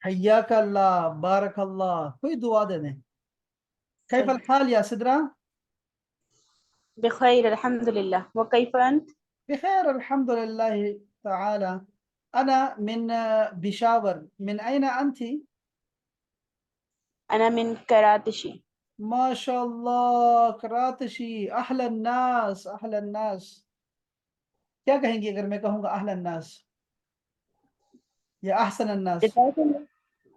حیاک اللہ، بارک اللہ، کوئی دعا دے دیں۔ کیف صحیح. الحال یا سدرا؟ بخير الحمد لله. وكيف أنت؟ بخير الحمد لله تعالى. أنا من بشاور. من أين أنت؟ أنا من كراتشي. ما شاء الله، کراتشی، احلى الناس احلى الناس. کیا کہیں گے اگر میں کہوں گا احلى الناس یا احسن الناس؟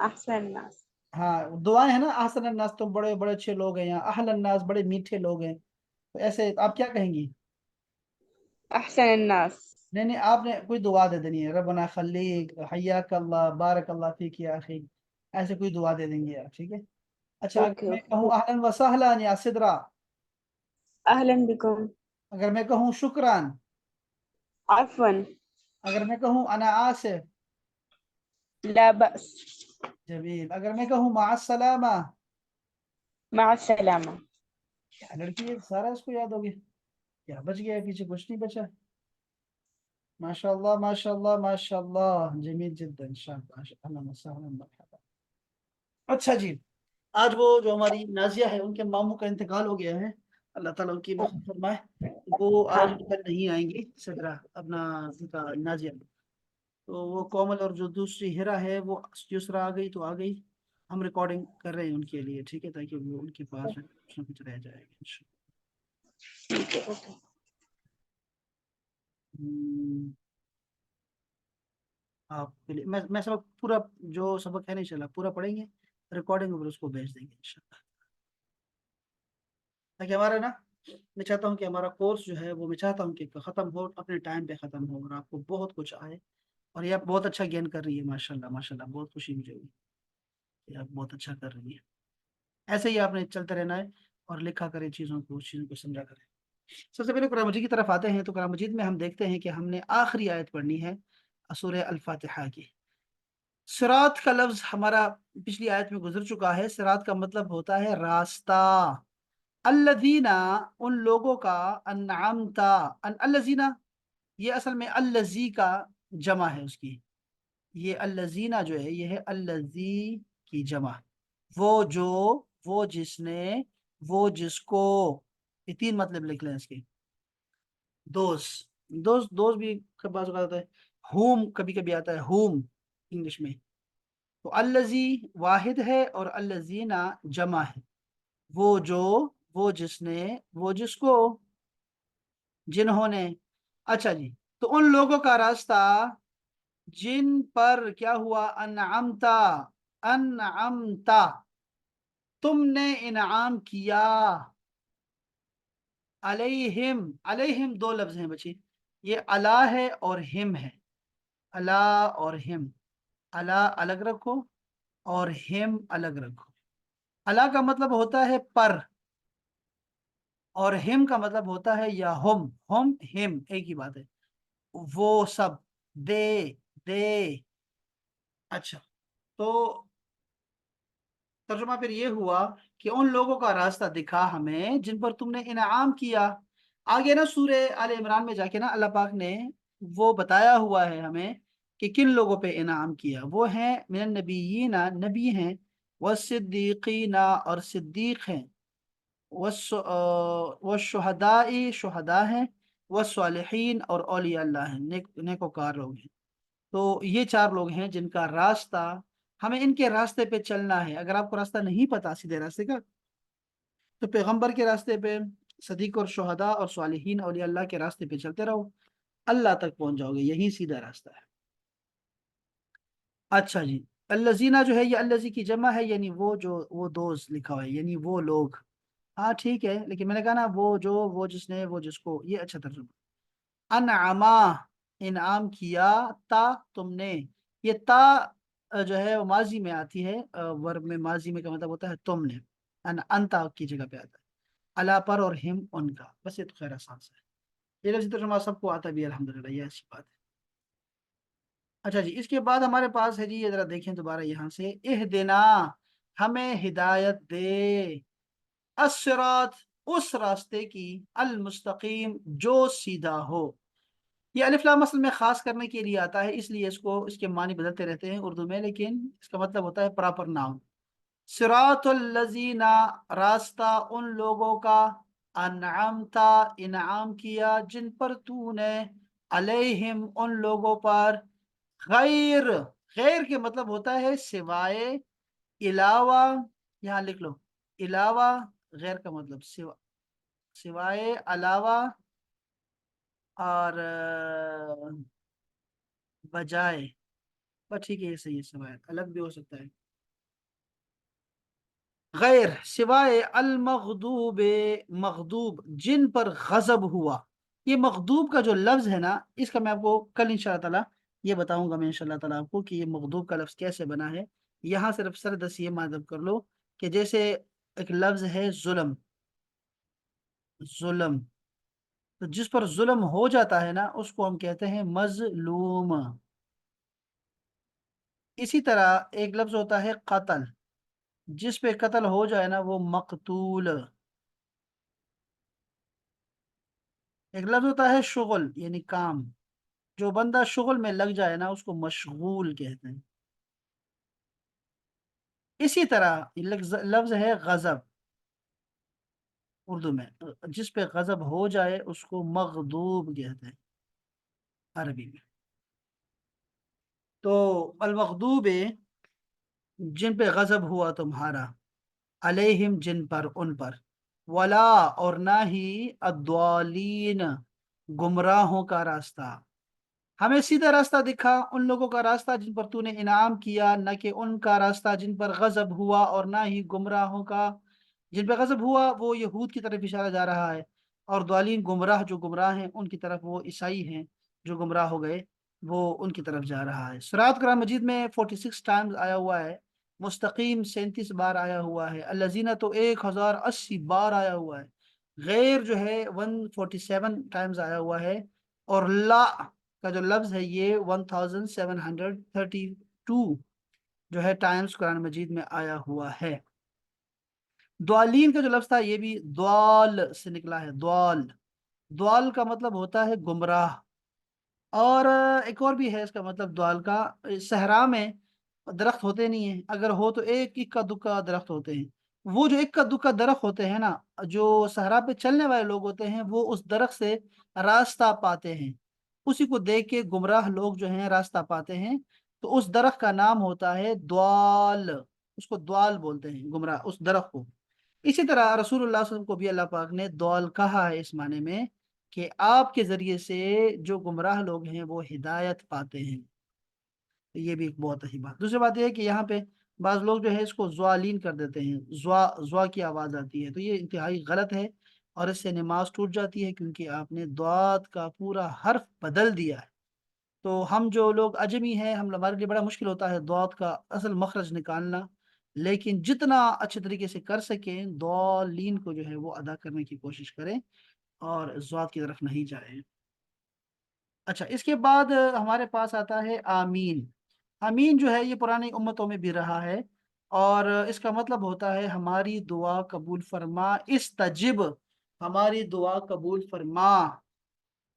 أحسن الناس. ہاں، دعائیں ہیں نا، احسن الناس تم بڑے بڑے اچھے لوگ ہیں، یا احلى الناس بڑے میٹھے لوگ ہیں، تو ایسے آپ کیا کہیں گی؟ أحسن الناس. نہیں نہیں، آپ نے کوئی دعا دے دینی ہے، ربنا خلیق، حیاک اللہ، بارک اللہ فیک یا اخی، ایسے کوئی دعا دے دیں گے آپ، ٹھیک ہے؟ اچھا، اگر أوكي میں أوكي. کہوں اہلا و سہلا یا سدرا؟ أهلا بكم. اگر میں کہوں شکران؟ عفوا. اگر میں کہوں انا آصف؟ لا بأس. جمیل. اگر میں کہوں مع السلامہ؟ مع السلامة. کیا لڑکی ہے، سارا اس کو یاد ہو گیا، کیا بچ گیا ہے پیچھے؟ کچھ نہیں بچا. ماشاء اللہ ماشاء اللہ ماشاء اللہ، جمیل جدا، شاباش، اہلا و سہلا، مرحبا. اچھا جی، آج وہ جو ہماری نازیہ ہے، ان کے ماموں کا انتقال ہو گیا ہے، اللہ تعالیٰ ان کی مغفرت فرمائے. وہ آج آمين. کل نہیں آئیں گی صدرہ، اپنا ان کا نازیہ. تو وہ کومل اور جو دوسری ہیرا ہے وہ یسرا آ گئی تو آ گئی. ہم ریکارڈنگ کر رہے ہیں ان کے لیے، ٹھیک ہے، تاکہ وہ ان کے پاس کچھ نہ کچھ رہ جائے گا انشاءاللہ. أوكي. آپ کے لیے میں سبق پورا، جو سبق ہے نہیں چلا پورا پڑھیں گے، ریکارڈنگ اوپر اس کو بھیج دیں گے انشاءاللہ. تاکہ ہمارا نا، میں چاہتا ہوں کہ ہمارا کورس جو ہے وہ میں چاہتا ہوں کہ ختم ہو، اپنے ٹائم پہ ختم ہو، اور آپ کو بہت کچھ آئے. اور یہ آپ بہت اچھا گین کر رہی ہے، ماشاءاللہ ماشاءاللہ، بہت خوشی مجھے ہوئی کہ آپ بہت اچھا کر رہی ہے. ایسے ہی آپ نے چلتے رہنا ہے، اور لکھا کرے چیزوں کو، اس چیزوں کو سمجھا کرے. سب سے پہلے قرآن مجید کی طرف آتے ہیں. تو قرآن مجید میں ہم دیکھتے ہیں کہ ہم نے آخری آیت پڑھنی ہے سورہ الفاتحہ کی. صراط کا لفظ ہمارا پچھلی آیت میں گزر چکا ہے. صراط کا مطلب ہوتا ہے راستہ. الذین، ان لوگوں کا، انعمتا، الذین، یہ اصل میں الذی کا جمع ہے اس کی. یہ الذین جو ہے یہ ہے الذی کی جمع. وہ جو، وہ جس نے، وہ جس کو. یہ تین مطلب لکھ لیں اس کے. دوست بھی بعض اوقات آتا ہے. ہوم کبھی کبھی آتا ہے، ہوم انگلش میں. تو الذی واحد ہے اور الذین جمع ہے. وہ جو، وہ جس نے، وہ جس کو، جنہوں نے. اچھا جی، تو ان لوگوں کا راستہ جن پر کیا ہوا، انعمتا، انعمتا، تم نے انعام کیا. علیہم، علیہم دو لفظ ہیں بچی، یہ علا ہے اور ہم ہے. علا اور ہم. علا الگ رکھو اور ہم الگ رکھو. علا کا مطلب ہوتا ہے پر، اور ہم کا مطلب ہوتا ہے یا ہم ہم ایک ہی بات ہے. وہ سب، دے. اچھا، تو ترجمہ پھر یہ ہوا کہ ان لوگوں کا راستہ دکھا ہمیں جن پر تم نے انعام کیا. آگے نا سورہ آل عمران میں جا کے نا اللہ پاک نے وہ بتایا ہوا ہے ہمیں کہ کن لوگوں پہ انعام کیا. وہ ہیں من النبیین، نبی ہیں، والصدیقین، اور صدیق ہیں، والشہداء، شہداء ہیں، والصالحین، اور اولیاء اللہ ہیں، نیکوکار لوگ ہیں. تو یہ چار لوگ ہیں جن کا راستہ، ہمیں ان کے راستے پہ چلنا ہے. اگر آپ کو راستہ نہیں پتا سیدھے راستے کا، تو پیغمبر کے راستے پہ، صدیق اور شہداء اور صالحین اولیاء اللہ کے راستے پہ چلتے رہو، اللہ تک پہنچ جاؤ گے، یہی سیدھا راستہ ہے. اچھا جی، الذین جو ہے یہ الذی کی جمع ہے، یعنی وہ جو، وہ دوست لکھا ہوا ہے یعنی وہ لوگ. ٹھیک ہے، لیکن میں نے کہا نا وہ جو، وہ جس نے، وہ جس کو، یہ اچھا ترجمہ. انعما، انعام کیا، تا تم نے. یہ تا جو ہے وہ ماضی میں آتی ہے، ورب میں ماضی میں کا مطلب ہوتا ہے تم نے. انتا کی جگہ پہ آتا ہے. اللہ پر اور ہم ان کا. بس یہ تو خیر آسان سے ہے، یہ لفظی ترجمہ سب کو آتا بھی ہے الحمدللہ، یہ ایسی بات ہے. اچھا جی، اس کے بعد ہمارے پاس ہے جی، یہ ذرا دیکھیں دوبارہ یہاں سے، اہدنا، ہمیں ہدایت دے، الصراط، اس راستے کی، المستقیم، جو سیدھا ہو. یہ الف لام اصل میں خاص کرنے کے لیے آتا ہے، اس لیے اس کے معنی بدلتے رہتے ہیں اردو میں، لیکن اس کا مطلب ہوتا ہے پراپر ناؤن۔ صراط الذین، راستہ ان لوگوں کا، انعمتا، انعام کیا، جن پر تو نے، علیہم، ان لوگوں پر، غیر، غیر کے مطلب ہوتا ہے سوائے، علاوہ، یہاں لکھ لو، علاوہ، غیر کا مطلب سوائے، علاوہ، اور بجائے، بس ٹھیک ہے، یہ صحیح ہے، سوائے الگ بھی ہو سکتا ہے، غیر، سوائے، المغضوب، مغضوب، جن پر غضب ہوا۔ یہ مغضوب کا جو لفظ ہے نا، اس کا میں آپ کو کل انشاءاللہ تعالیٰ یہ بتاؤں گا میں انشاءاللہ تعالیٰ آپ کو کہ یہ مغضوب کا لفظ کیسے بنا ہے۔ یہاں صرف سردس یہ مادب کر لو کہ جیسے ایک لفظ ہے ظلم، ظلم، تو جس پر ظلم ہو جاتا ہے نا اس کو ہم کہتے ہیں مظلوم۔ اسی طرح ایک لفظ ہوتا ہے قتل، جس پہ قتل ہو جائے نا وہ مقتول۔ ایک لفظ ہوتا ہے شغل، یعنی کام، جو بندہ شغل میں لگ جائے نا اس کو مشغول کہتے ہیں۔ اسی طرح لفظ ہے غضب اردو میں، جس پہ غضب ہو جائے اس کو مغضوب کہتے ہیں عربی میں۔ تو المغضوب، جن پہ غضب ہوا تمہارا، علیہم، جن پر، ان پر، ولا، اور نہ ہی، الضالین، گمراہوں کا راستہ۔ ہمیں سیدھا راستہ دکھا، ان لوگوں کا راستہ جن پر تو نے انعام کیا، نہ کہ ان کا راستہ جن پر غضب ہوا، اور نہ ہی گمراہوں کا، جن پہ غضب ہوا وہ یہود کی طرف اشارہ جا رہا ہے، اور ضالین، گمراہ، جو گمراہ ہیں ان کی طرف، وہ عیسائی ہیں جو گمراہ ہو گئے، وہ ان کی طرف جا رہا ہے۔ صراط قرآن مجید میں 46 ٹائمز آیا ہوا ہے، مستقیم 37 بار آیا ہوا ہے، الذین تو 1080 بار آیا ہوا ہے، غیر جو ہے 147 ٹائمز آیا ہوا ہے، اور لا کا جو لفظ ہے یہ 1732 جو ہے ٹائمز قرآن مجید میں آیا ہوا ہے۔ دوالین کا جو لفظ تھا یہ بھی دوال سے نکلا ہے، دوال، دوال کا مطلب ہوتا ہے گمراہ، اور ایک اور بھی ہے اس کا مطلب دوال کا، صحرا میں درخت ہوتے نہیں ہیں، اگر ہو تو ایک اکا دکا درخت ہوتے ہیں، وہ جو اکا دکا درخت ہوتے ہیں نا، جو صحرا پہ چلنے والے لوگ ہوتے ہیں وہ اس درخت سے راستہ پاتے ہیں، اسی کو دیکھ کے گمراہ لوگ جو ہیں راستہ پاتے ہیں، تو اس درخت کا نام ہوتا ہے دوال، اس کو دوال بولتے ہیں، گمراہ اس درخت کو۔ اسی طرح رسول اللہ صلی اللہ علیہ وسلم کو بھی اللہ پاک نے دوال کہا ہے اس معنی میں کہ آپ کے ذریعے سے جو گمراہ لوگ ہیں وہ ہدایت پاتے ہیں۔ یہ بھی ایک بہت اچھی بات۔ دوسری بات یہ ہے کہ یہاں پہ بعض لوگ جو ہے اس کو زوالین کر دیتے ہیں، زوا، زوا کی آواز آتی ہے، تو یہ انتہائی غلط ہے، اور اس سے نماز ٹوٹ جاتی ہے، کیونکہ آپ نے ضاد کا پورا حرف بدل دیا ہے۔ تو ہم جو لوگ اجمی ہیں، ہمارے لیے بڑا مشکل ہوتا ہے ضاد کا اصل مخرج نکالنا، لیکن جتنا اچھے طریقے سے کر سکیں ضالین کو جو ہے وہ ادا کرنے کی کوشش کریں، اور ضاد کی طرف نہیں جائیں۔ اچھا، اس کے بعد ہمارے پاس آتا ہے آمین۔ آمین جو ہے یہ پرانی امتوں میں بھی رہا ہے، اور اس کا مطلب ہوتا ہے ہماری دعا قبول فرما، استجب، ہماری دعا قبول فرما،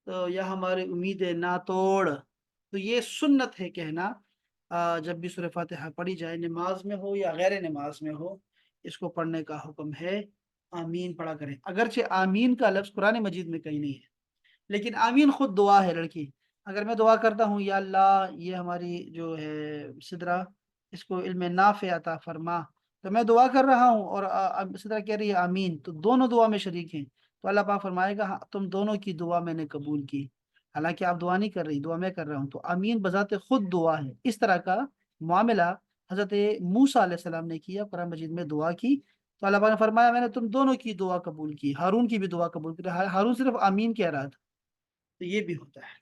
تو یا ہماری امیدیں نہ توڑ۔ تو یہ سنت ہے کہنا، جب بھی سورہ فاتحہ پڑھی جائے، نماز میں ہو یا غیر نماز میں ہو، اس کو پڑھنے کا حکم ہے، آمین پڑھا کریں۔ اگرچہ آمین کا لفظ قرآن مجید میں کہیں نہیں ہے، لیکن آمین خود دعا ہے لڑکی۔ اگر میں دعا کرتا ہوں یا اللہ یہ ہماری جو ہے سدرا، اس کو علم نافع عطا فرما، تو میں دعا کر رہا ہوں اور سدرا کہہ رہی ہے آمین، تو دونوں دعا میں شریک ہیں، تو اللہ پاک فرمائے گا ہاں تم دونوں کی دعا میں نے قبول کی، حالانکہ آپ دعا نہیں کر رہی، دعا میں کر رہا ہوں، تو آمین بذات خود دعا ہے۔ اس طرح کا معاملہ حضرت موسیٰ علیہ السلام نے کیا، قرآن مجید میں دعا کی، تو اللہ پاک نے فرمایا میں نے تم دونوں کی دعا قبول کی، ہارون کی بھی دعا قبول کی، ہارون صرف آمین کہہ رہا تھا، تو یہ بھی ہوتا ہے۔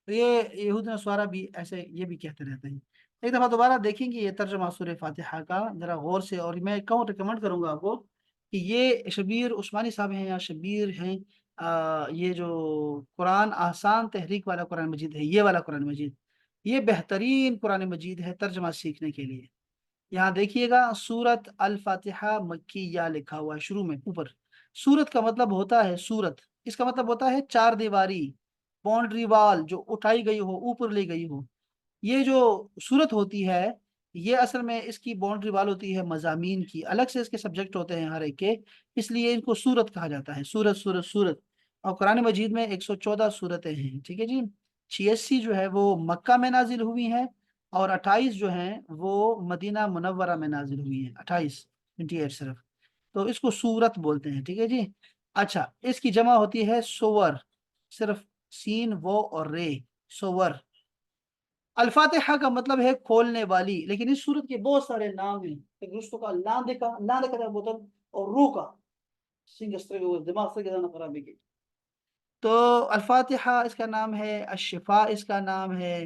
تو یہ یہود نصارہ بھی ایسے یہ بھی کہتے رہتے ہیں۔ ایک دفعہ دوبارہ دیکھیں گے یہ ترجمہ سورہ فاتحہ کا ذرا غور سے، اور میں ریکمنڈ کروں گا آپ کو کہ یہ شبیر عثمانی صاحب ہیں یا شبیر ہیں، یہ جو قرآن آسان تحریک والا قرآن مجید ہے، یہ والا قرآن مجید، یہ بہترین قرآن مجید ہے ترجمہ سیکھنے کے لیے۔ یہاں دیکھیے گا سورت الفاتحہ مکیہ لکھا ہوا ہے شروع میں اوپر۔ سورت کا مطلب ہوتا ہے سورت، اس کا مطلب ہوتا ہے چار دیواری، باؤنڈری وال جو اٹھائی گئی ہو، اوپر لے گئی ہو. یہ جو صورت ہوتی ہے یہ اصل میں اس کی باؤنڈری وال ہوتی ہے مضامین کی، الگ سے اس کے سبجیکٹ ہوتے ہیں ہر ایک کے، اس لیے ان کو سورت کہا جاتا ہے. سورت سورت سورت. اور قرآن مجید میں 114 سورتیں ہیں. ٹھیک ہے جی. 86 جو ہے وہ مکہ میں نازل ہوئی ہیں اور 28 جو ہیں وہ مدینہ منورہ میں نازل ہوئی ہیں. 28 صرف. تو اس کو سورت بولتے ہیں. ٹھیک ہے جی. اچھا، اس کی جمع ہوتی ہے سور، صرف سین وہ اور رے، سور. الفاتحہ کا مطلب ہے کھولنے والی، لیکن اس سورت کے بہت سارے نام ہیں. ایک رشتوں کا لام دیکھا تھا بوتل، اور روح کا دماغ سے خرابی کی. تو الفاتحہ اس کا نام ہے، الشفاء اس کا نام ہے،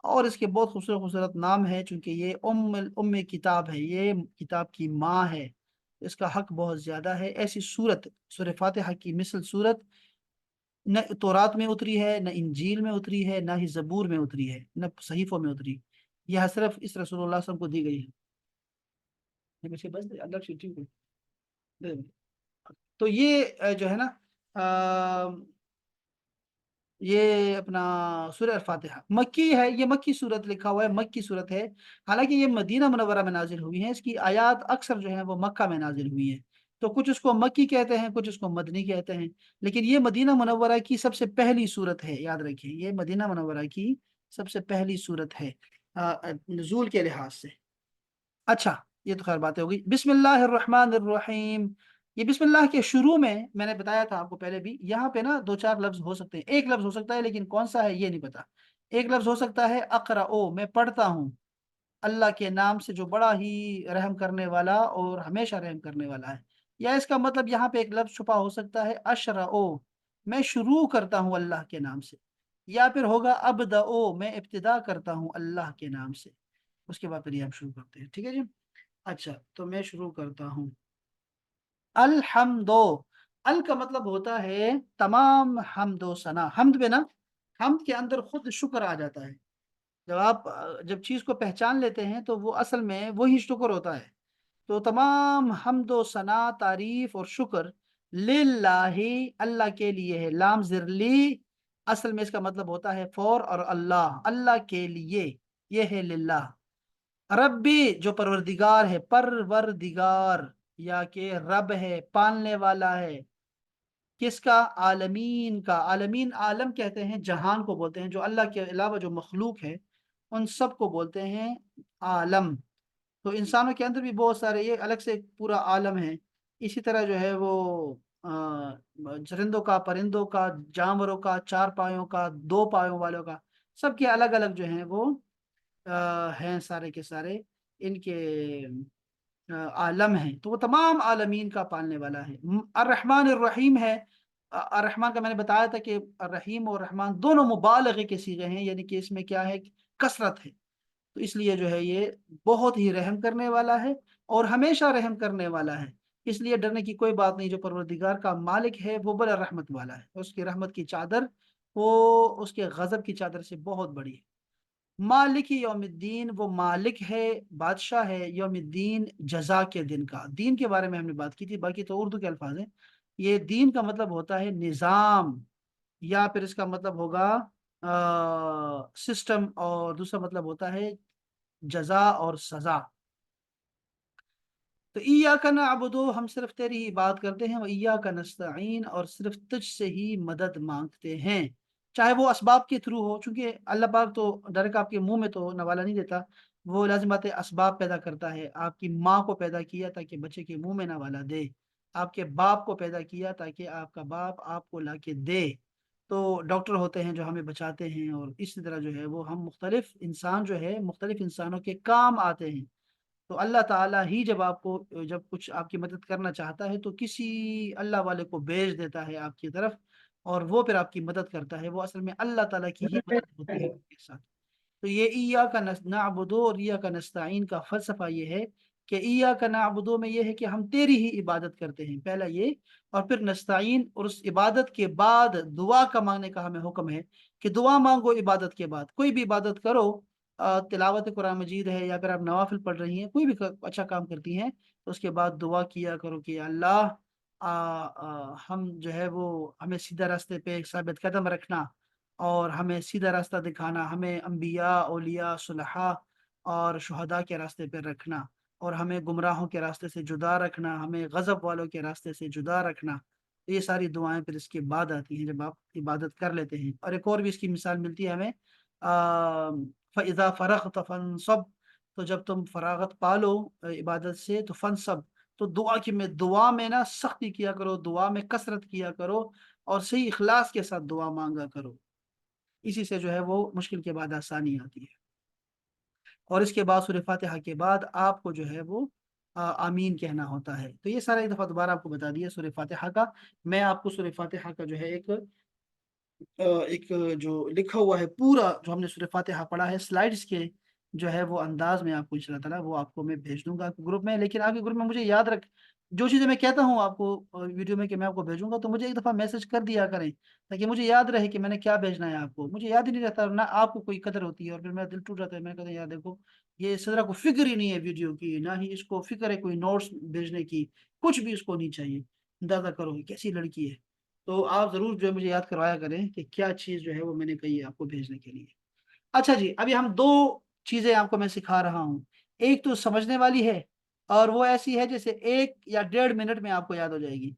اور اس کے بہت خوبصورت خوبصورت نام ہے، چونکہ یہ ام کتاب ہے، یہ کتاب کی ماں ہے. اس کا حق بہت زیادہ ہے. ایسی سورت، سورہ فاتحہ کی مثل سورت نہ تورات میں اتری ہے، نہ انجیل میں اتری ہے، نہ ہی زبور میں اتری ہے، نہ صحیفوں میں اتری. یہ صرف اس رسول اللہ صلی اللہ علیہ وسلم کو دی گئی ہے. تو یہ جو ہے نا یہ اپنا سورہ الفاتحہ مکی ہے. یہ مکی صورت لکھا ہوا ہے، مکی صورت ہے. حالانکہ یہ مدینہ منورہ میں نازل ہوئی ہے. اس کی آیات اکثر جو ہیں وہ مکہ میں نازل ہوئی ہیں. تو کچھ اس کو مکی کہتے ہیں، کچھ اس کو مدنی کہتے ہیں. لیکن یہ مدینہ منورہ کی سب سے پہلی صورت ہے، یاد رکھیں یہ مدینہ منورہ کی سب سے پہلی صورت ہے نزول کے لحاظ سے. اچھا، یہ تو خیر باتیں ہوگی. بسم اللہ الرحمن الرحیم. یہ بسم اللہ کے شروع میں نے بتایا تھا آپ کو پہلے بھی، یہاں پہ نا 2-4 لفظ ہو سکتے ہیں. ایک لفظ ہو سکتا ہے لیکن کون سا ہے یہ نہیں پتا. ایک لفظ ہو سکتا ہے اقرأ، میں پڑھتا ہوں اللہ کے نام سے جو بڑا ہی رحم کرنے والا اور ہمیشہ رحم کرنے والا ہے. یا اس کا مطلب یہاں پہ ایک لفظ چھپا ہو سکتا ہے اشرأ، میں شروع کرتا ہوں اللہ کے نام سے. یا پھر ہوگا ابدأ، میں ابتدا کرتا ہوں اللہ کے نام سے. اس کے بعد پھر یہ ہم شروع کرتے ہیں. ٹھیک ہے جی. اچھا، تو میں شروع کرتا ہوں. الحمد، ال کا مطلب ہوتا ہے تمام حمد و ثنا. حمد میں نا، حمد کے اندر خود شکر آ جاتا ہے. جب چیز کو پہچان لیتے ہیں تو وہ اصل میں وہی شکر ہوتا ہے. تو تمام حمد و ثنا، تعریف اور شکر للہ، اللہ کے لیے ہے. لام زر لی اصل میں اس کا مطلب ہوتا ہے فور، اور اللہ، اللہ کے لیے یہ ہے للہ. ربی جو پروردگار ہے، پروردگار یا کہ رب ہے، پالنے والا ہے. کس کا؟ عالمین کا. عالمین عالم کہتے ہیں، جہان کو بولتے ہیں. جو اللہ کے علاوہ جو مخلوق ہے ان سب کو بولتے ہیں عالم. تو انسانوں کے اندر بھی بہت سارے یہ الگ سے ایک پورا عالم ہے. اسی طرح جو ہے وہ چرندوں کا، پرندوں کا، جانوروں کا، 4 پایوں کا، 2 پایوں والوں کا، سب کے الگ الگ جو ہیں وہ ہیں سارے کے سارے ان کے عالم ہیں. تو وہ تمام عالمین کا پالنے والا ہے. الرحمن الرحیم ہے. الرحمن کا میں نے بتایا تھا کہ الرحیم اور رحمان دونوں مبالغے کے صیغے ہیں، یعنی کہ اس میں کیا ہے؟ کثرت ہے. تو اس لیے جو ہے یہ بہت ہی رحم کرنے والا ہے اور ہمیشہ رحم کرنے والا ہے. اس لیے ڈرنے کی کوئی بات نہیں. جو پروردگار کا مالک ہے وہ بڑا رحمت والا ہے. اس کی رحمت کی چادر وہ اس کے غضب کی چادر سے بہت بڑی ہے. مالک یوم الدین، وہ مالک ہے، بادشاہ ہے یوم الدین، جزا کے دن کا. دین کے بارے میں ہم نے بات کی تھی، باقی تو اردو کے الفاظ ہیں. یہ دین کا مطلب ہوتا ہے نظام، یا پھر اس کا مطلب ہوگا سسٹم، اور دوسرا مطلب ہوتا ہے جزا اور سزا. تو ایاک نعبد، ہم صرف تیری ہی بات کرتے ہیں. ایاک نستعین، اور صرف تجھ سے ہی مدد مانگتے ہیں. چاہے وہ اسباب کے تھرو ہو، چونکہ اللہ پاک تو ڈائریکٹ آپ کے منہ میں تو نوالا نہیں دیتا، وہ لازمات اسباب پیدا کرتا ہے. آپ کی ماں کو پیدا کیا تاکہ بچے کے منہ میں نوالا دے. آپ کے باپ کو پیدا کیا تاکہ آپ کا باپ آپ کو لا کے دے. تو ڈاکٹر ہوتے ہیں جو ہمیں بچاتے ہیں، اور اسی طرح جو ہے وہ ہم مختلف انسان جو ہے مختلف انسانوں کے کام آتے ہیں. تو اللہ تعالیٰ ہی جب کچھ آپ کی مدد کرنا چاہتا ہے تو کسی اللہ والے کو بھیج دیتا ہے آپ کی طرف، اور وہ پھر آپ کی مدد کرتا ہے. وہ اصل میں اللہ تعالیٰ کی ہی مدد ہوتی ہے آپ کے ساتھ. تو یہ ایاک نعبد اور ایاک نستعین کا فلسفہ یہ ہے کہ ایاک نعبد میں یہ ہے کہ ہم تیری ہی عبادت کرتے ہیں، پہلا یہ. اور پھر نستعین، اور اس عبادت کے بعد دعا کا مانگنے کا ہمیں حکم ہے کہ دعا مانگو. عبادت کے بعد کوئی بھی عبادت کرو، تلاوت قرآن مجید ہے یا پھر آپ نوافل پڑھ رہی ہیں، کوئی بھی اچھا کام کرتی ہیں، تو اس کے بعد دعا کیا کرو کہ اللہ ہم جو ہے وہ ہمیں سیدھا راستے پہ ثابت قدم رکھنا، اور ہمیں سیدھا راستہ دکھانا، ہمیں انبیاء، اولیاء، صلحاء اور شہداء کے راستے پہ رکھنا، اور ہمیں گمراہوں کے راستے سے جدا رکھنا، ہمیں غضب والوں کے راستے سے جدا رکھنا۔ یہ ساری دعائیں پھر اس کے بعد آتی ہیں جب آپ عبادت کر لیتے ہیں۔ اور ایک اور بھی اس کی مثال ملتی ہے ہمیں، فَإِذَا فَرَغْتَ فَانصَبْ، تو جب تم فراغت پالو عبادت سے تو فنصب، تو دعا میں نا سختی کیا کرو، دعا میں کثرت کیا کرو، اور صحیح اخلاص کے ساتھ دعا مانگا کرو۔ اسی سے جو ہے وہ مشکل کے بعد آسانی آتی ہے۔ اور اس کے بعد سورہ فاتحہ کے بعد آپ کو جو ہے وہ آمین کہنا ہوتا ہے۔ تو یہ سارا ایک دفعہ دوبارہ آپ کو بتا دیا سورہ فاتحہ کا۔ میں آپ کو سورہ فاتحہ کا جو ہے ایک جو لکھا ہوا ہے پورا جو ہم نے سورہ فاتحہ پڑھا ہے سلائیڈز کے جو ہے وہ انداز میں آپ کو انشاءاللہ تعالیٰ وہ آپ کو میں بھیج دوں گا گروپ میں۔ لیکن آپ کے گروپ میں مجھے یاد رکھ، جو چیزیں میں کہتا ہوں آپ کو ویڈیو میں کہ میں آپ کو بھیجوں گا، تو مجھے ایک دفعہ میسج کر دیا کریں تاکہ مجھے یاد رہے کہ میں نے کیا بھیجنا ہے آپ کو۔ مجھے یاد ہی نہیں رہتا، نہ آپ کو کوئی قدر ہوتی ہے، اور پھر میرا دل ٹوٹ جاتا ہے۔ میں کہتا ہوں یار دیکھو، یہ صدرہ کو فکر ہی نہیں ہے ویڈیو کی، نہ ہی اس کو فکر ہے کوئی نوٹس بھیجنے کی، کچھ بھی اس کو نہیں چاہیے۔ اندازہ کرو یہ کیسی لڑکی ہے۔ تو آپ ضرور جو ہے مجھے یاد کروایا کریں کہ کیا چیز جو ہے وہ میں نے کہی ہے آپ کو بھیجنے کے لیے۔ اچھا جی، ابھی ہم دو چیزیں آپ کو میں سکھا رہا ہوں، ایک تو سمجھنے والی ہے اور وہ ایسی ہے جیسے 1 یا 1.5 منٹ میں آپ کو یاد ہو جائے گی،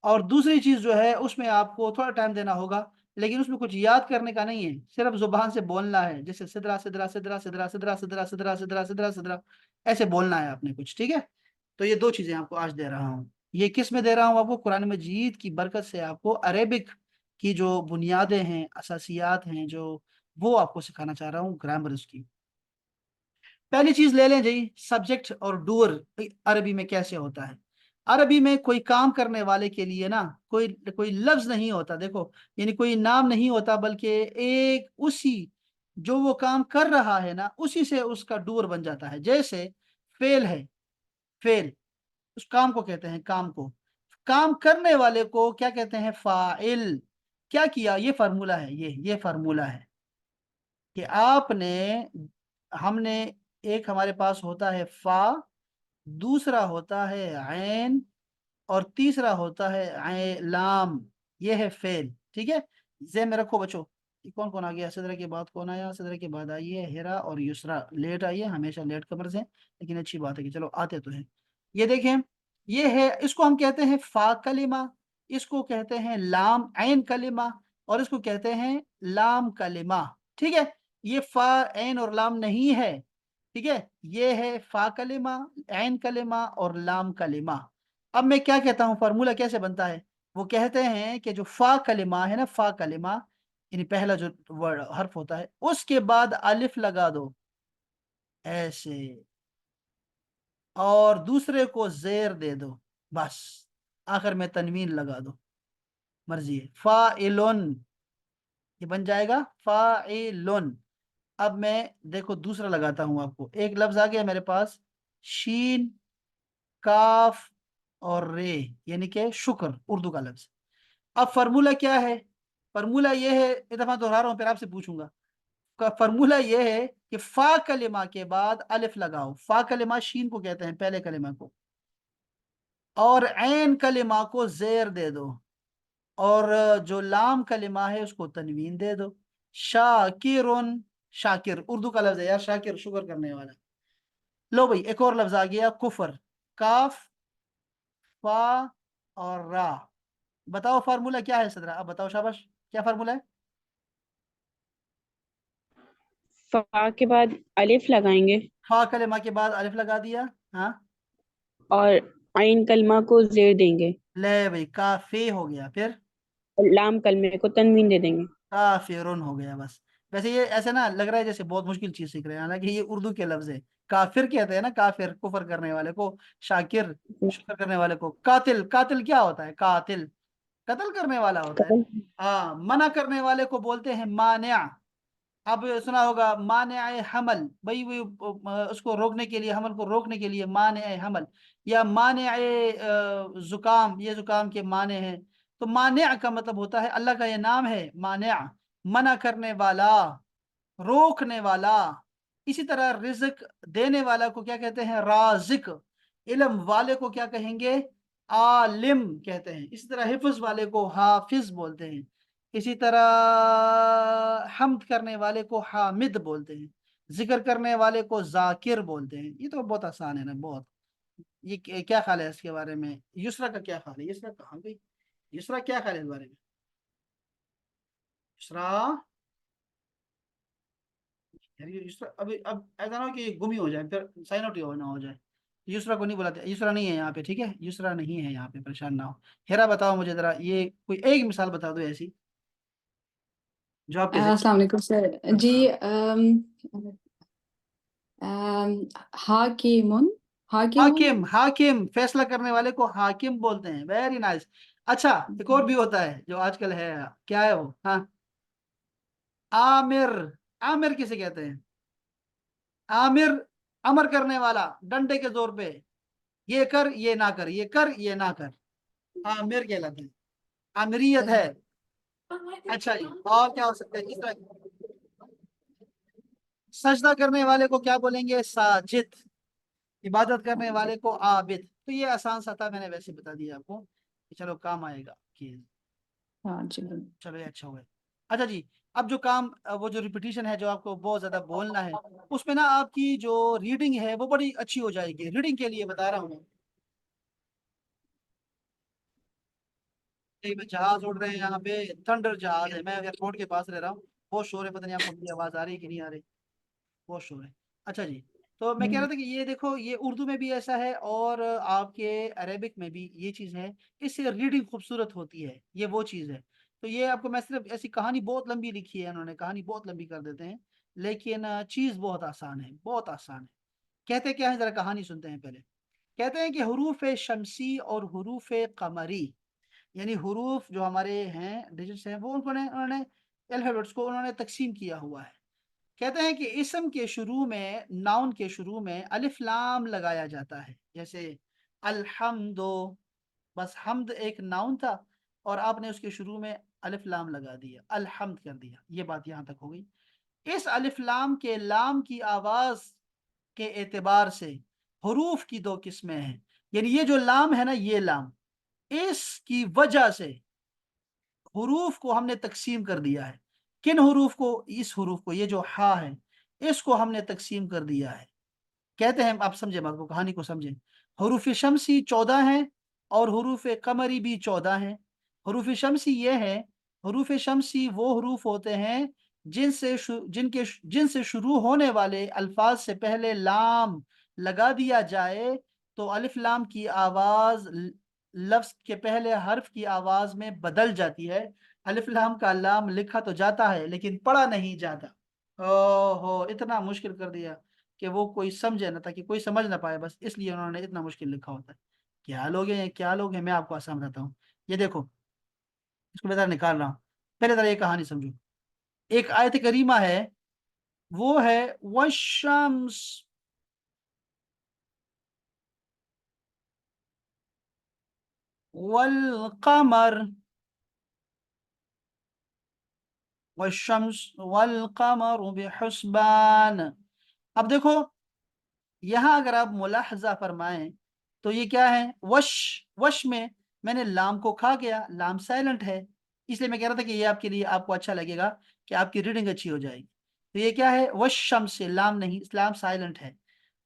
اور دوسری چیز جو ہے اس میں آپ کو تھوڑا ٹائم دینا ہوگا، لیکن اس میں کچھ یاد کرنے کا نہیں ہے، صرف زبان سے بولنا ہے، جیسے سدرا سدرا سدرا سدرا سدرا سدرا سدرا سدرا سدرا سدرا ایسے بولنا ہے آپ نے کچھ، ٹھیک ہے؟ تو یہ دو چیزیں آپ کو آج دے رہا ہوں۔ یہ کس میں دے رہا ہوں آپ کو؟ قرآن مجید کی برکت سے آپ کو عربک کی جو بنیادیں ہیں، اساسیات ہیں، جو وہ آپ کو سکھانا چاہ رہا ہوں، گرامر اس کی۔ پہلی چیز لے لیں جی، سبجیکٹ اور ڈور عربی میں کیسے ہوتا ہے۔ عربی میں کوئی کام کرنے والے کے لیے نا کوئی لفظ نہیں ہوتا، دیکھو یعنی کوئی نام نہیں ہوتا، بلکہ ایک اسی جو وہ کام کر رہا ہے نا اسی سے اس کا ڈور بن جاتا ہے۔ جیسے فعل ہے، فعل اس کام کو کہتے ہیں، کام کو، کام کرنے والے کو کیا کہتے ہیں؟ فاعل۔ کیا کیا؟ یہ فارمولہ ہے، یہ فارمولہ ہے کہ آپ نے، ہم نے، ایک ہمارے پاس ہوتا ہے فا، دوسرا ہوتا ہے عین، اور تیسرا ہوتا ہے لام، یہ ہے فعل، ٹھیک ہے؟ ذہن میں رکھو بچو۔ یہ کون کون آ گیا؟ صدرہ کے بعد کون آیا؟ صدرہ کے بعد آئی ہے ہیرا اور یسرا، لیٹ آئی ہے، ہمیشہ لیٹ کمرز ہیں، لیکن اچھی بات ہے کہ چلو آتے تو ہیں۔ یہ دیکھیں، یہ ہے، اس کو ہم کہتے ہیں فا کلمہ، اس کو کہتے ہیں لام عین کلمہ، اور اس کو کہتے ہیں لام کلمہ، ٹھیک ہے؟ یہ فا عین اور لام نہیں ہے، ٹھیک ہے؟ یہ ہے فا کلمہ، عین کلمہ اور لام کلمہ۔ اب میں کیا کہتا ہوں، فارمولہ کیسے بنتا ہے؟ وہ کہتے ہیں کہ جو فا کلمہ ہے نا، فا کلمہ یعنی پہلا جو حرف ہوتا ہے اس کے بعد الف لگا دو ایسے، اور دوسرے کو زیر دے دو، بس آخر میں تنوین لگا دو، مرضی ہے، فاعلن، یہ بن جائے گا فاعلن۔ اب میں دیکھو دوسرا لگاتا ہوں آپ کو، ایک لفظ آ گیا میرے پاس، شین، کاف اور رے، یعنی کہ شکر، اردو کا لفظ۔ اب فارمولہ کیا ہے؟ فارمولہ یہ ہے، ایک دفعہ دہرا رہا ہوں پھر آپ سے پوچھوں گا۔ فارمولہ یہ ہے کہ فا کلمہ کے بعد الف لگاؤ، فا کلمہ شین کو کہتے ہیں پہلے کلمہ کو، اور عین کلمہ کو زیر دے دو، اور جو لام کلمہ ہے اس کو تنوین دے دو۔ شاکرن، شاکر اردو کا لفظ ہے یار، شاکر شکر کرنے والا۔ لو بھائی ایک اور لفظ آ گیا، کفر، کاف، فا اور را۔ بتاؤ فارمولہ کیا ہے صدرہ؟ اب بتاؤ شاباش، کیا فارمولہ ہے؟ فا کے بعد الف لگائیں گے فا کلمہ کے بعد الف لگا دیا، ہاں، اور عین کلمہ کو زیر دیں گے، لے بھائی کافی ہو گیا، پھر اور لام کلمے کو تنوین دے دیں گے۔ کافرون ہو گیا بس۔ ویسے یہ ایسے نا لگ رہا ہے جیسے بہت مشکل چیز سیکھ رہے ہیں، حالانکہ یہ اردو کے لفظ ہے۔ کافر کہتے ہیں نا، کافر کفر کرنے والے کو، شاکر شکر کرنے والے کو، قاتل، قاتل کیا ہوتا ہے؟ قاتل قتل کرنے والا ہوتا ہے، ہاں۔ منع کرنے والے کو بولتے ہیں مانع۔ اب سنا ہوگا مانع حمل، بھائی وہ اس کو روکنے کے لیے، حمل کو روکنے کے لیے مانع حمل، یا مانع زکام، یہ زکام کے معنی ہیں۔ تو مانع کا مطلب ہوتا ہے، اللہ کا یہ نام ہے مانع، منع کرنے والا، روکنے والا۔ اسی طرح رزق دینے والا کو کیا کہتے ہیں؟ رازق۔ علم والے کو کیا کہیں گے؟ عالم کہتے ہیں۔ اسی طرح حفظ والے کو حافظ بولتے ہیں۔ اسی طرح حمد کرنے والے کو حامد بولتے ہیں، ذکر کرنے والے کو ذاکر بولتے ہیں۔ یہ تو بہت آسان ہے نا، بہت۔ یہ کیا خیال ہے اس کے بارے میں؟ یسرا کا کیا خیال ہے؟ یسرا کہاں گئی؟ یسرا کیا خیال ہے اس بارے میں؟ یسرا، یار یہ یسرا ابھی اب ایسا نہ ہو کہ یہ گم ہی ہو جائے، پھر سائن آؤٹ ہی نہ ہو جائے۔ یسرا کو نہیں بلاتے، یسرا نہیں ہے یہاں پہ، ٹھیک ہے؟ یسرا نہیں ہے یہاں پہ، پریشان نہ ہو۔ ہیرا بتاؤ مجھے ذرا، یہ کوئی ایک مثال بتا دو ایسی جو آپ کے ذہن السلام علیکم سر جی حاکم حاکم حاکم، حاکم فیصلہ کرنے والے کو حاکم بولتے ہیں۔ Very nice. اچھا، ایک اور بھی ہوتا ہے جو آج کل ہے، کیا ہے وہ؟ ہاں، عامر۔ عامر کسے کہتے ہیں؟ عامر، امر کرنے والا، ڈنڈے کے زور پہ، یہ کر یہ نہ کر، یہ کر یہ نہ کر، عامر کہلاتے ہیں، آمریت ہے۔ اچھا جی، اور کیا ہو سکتا ہے اس طرح؟ سجدہ کرنے والے کو کیا بولیں گے؟ ساجد۔ عبادت کرنے والے کو عابد۔ تو یہ آسان سا تھا، میں نے ویسے بتا دیا آپ کو کہ چلو کام آئے گا کہ ہاں جی چلو یہ اچھا ہوا ہے۔ اچھا جی، اب جو کام وہ جو ریپیٹیشن ہے جو آپ کو بہت زیادہ بولنا ہے، اس میں نا آپ کی جو ریڈنگ ہے وہ بڑی اچھی ہو جائے گی۔ ریڈنگ کے لیے بتا رہا ہوں میں، جہاز اڑ رہے ہیں یہاں پہ، تھنڈر جہاز ہے، میں ایئرپورٹ کے پاس رہ رہا ہوں، بہت شور ہے، پتہ نہیں آپ کو میری آواز آ رہی ہے کہ نہیں آ رہی، بہت شور ہے۔ اچھا جی، تو میں کہہ رہا تھا کہ یہ دیکھو، یہ اردو میں بھی ایسا ہے اور آپ کے عربک میں بھی یہ چیز ہے، اس سے ریڈنگ خوبصورت ہوتی ہے، یہ وہ چیز ہے۔ تو یہ آپ کو میں صرف ایسی کہانی بہت لمبی لکھی ہے انہوں نے، کہانی بہت لمبی کر دیتے ہیں، لیکن چیز بہت آسان ہے، بہت آسان ہے۔ کہتے کیا ہے، ذرا کہانی سنتے ہیں پہلے۔ کہتے ہیں کہ حروف شمسی اور حروف قمری، یعنی حروف جو ہمارے ہیں، ڈیجٹس ہیں، وہ انہوں نے الفابیٹس کو انہوں نے تقسیم کیا ہوا ہے۔ کہتے ہیں کہ اسم کے شروع میں، ناؤن کے شروع میں الف لام لگایا جاتا ہے، جیسے الحمد، بس حمد ایک ناؤن تھا اور آپ نے اس کے شروع میں الف لام لگا دیا، الحمد کر دیا۔ یہ بات یہاں تک ہو گئی۔ اس الف لام کے لام کی آواز کے اعتبار سے حروف کی دو قسمیں ہیں، یعنی یہ جو لام ہے نا، یہ لام، اس کی وجہ سے حروف کو ہم نے تقسیم کر دیا ہے۔ کن حروف کو؟ اس حروف کو، یہ جو ہا ہے، اس کو ہم نے تقسیم کر دیا ہے۔ کہتے ہیں، آپ سمجھیں بات کو، کہانی کو سمجھیں۔ حروف شمسی 14 ہیں اور حروف قمری بھی 14 ہیں۔ حروف شمسی یہ ہے، حروف شمسی وہ حروف ہوتے ہیں جن سے شروع ہونے والے الفاظ سے پہلے لام لگا دیا جائے تو الف لام کی آواز لفظ کے پہلے حرف کی آواز میں بدل جاتی ہے۔ الف لام کا لام لکھا تو جاتا ہے لیکن پڑھا نہیں جاتا۔ ہو اتنا مشکل کر دیا کہ وہ کوئی سمجھے نہ، تاکہ کوئی سمجھ نہ پائے، بس اس لیے انہوں نے اتنا مشکل لکھا ہوتا ہے۔ کیا لوگ ہیں، کیا لوگ ہیں، میں آپ کو آسان بتاتا ہوں۔ یہ دیکھو، اس کو میں ذرا نکال رہا ہوں، پہلے ذرا یہ کہانی سمجھو۔ ایک آیت کریمہ ہے، وہ ہے والشمس والقمر، والشمس والقمر بحسبان۔ اب دیکھو یہاں اگر آپ ملاحظہ فرمائیں تو یہ کیا ہے؟ وش، وش میں نے لام کو کھا گیا، لام سائلنٹ ہے، اس لیے میں کہہ رہا تھا کہ یہ آپ کے لیے، آپ کو اچھا لگے گا کہ آپ کی ریڈنگ اچھی ہو جائے گی۔ تو یہ کیا ہے؟ والشمس سے لام نہیں، لام سائلنٹ ہے۔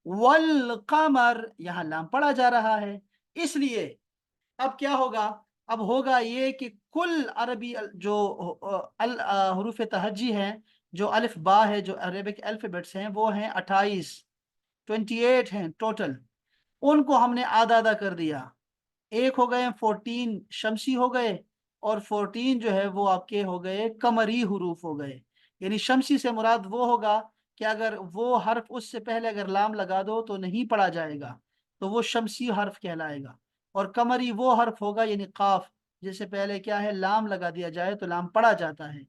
والقمر، یہاں لام پڑھا جا رہا ہے، اس لیے اب کیا ہوگا؟ اب ہوگا یہ کہ کل عربی جو حروف تہجی ہیں، جو الف با ہے، جو عربک الفابیٹس ہیں، وہ ہیں 28 ہیں ٹوٹل، ان کو ہم نے آدھا آدھا کر دیا۔ ایک ہو گئے 14 شمسی ہو گئے، اور 14 جو ہے وہ آپ کے ہو گئے قمری حروف ہو گئے۔ یعنی شمسی سے مراد وہ ہوگا کہ اگر وہ حرف اس سے پہلے اگر لام لگا دو تو نہیں پڑھا جائے گا، تو وہ شمسی حرف کہلائے گا۔ اور قمری وہ حرف ہوگا، یعنی قاف، جس سے پہلے کیا ہے؟ لام لگا دیا جائے تو لام پڑھا جاتا ہے۔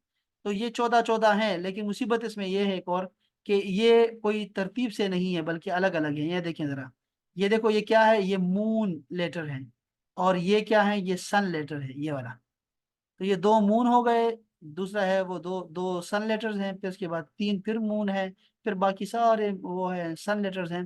تو یہ 14 ہیں، لیکن مصیبت اس میں یہ ہے ایک اور، کہ یہ کوئی ترتیب سے نہیں ہے بلکہ الگ الگ ہیں۔ یہ دیکھیں ذرا، یہ دیکھو، یہ کیا ہے؟ یہ مون لیٹر ہے، اور یہ کیا ہے؟ یہ سن لیٹر ہے، یہ والا۔ تو یہ 2 مون ہو گئے، دوسرا ہے وہ دو سن لیٹرز ہیں، پھر اس کے بعد 3 پھر مون ہے، پھر باقی سارے وہ ہیں سن لیٹرز ہیں۔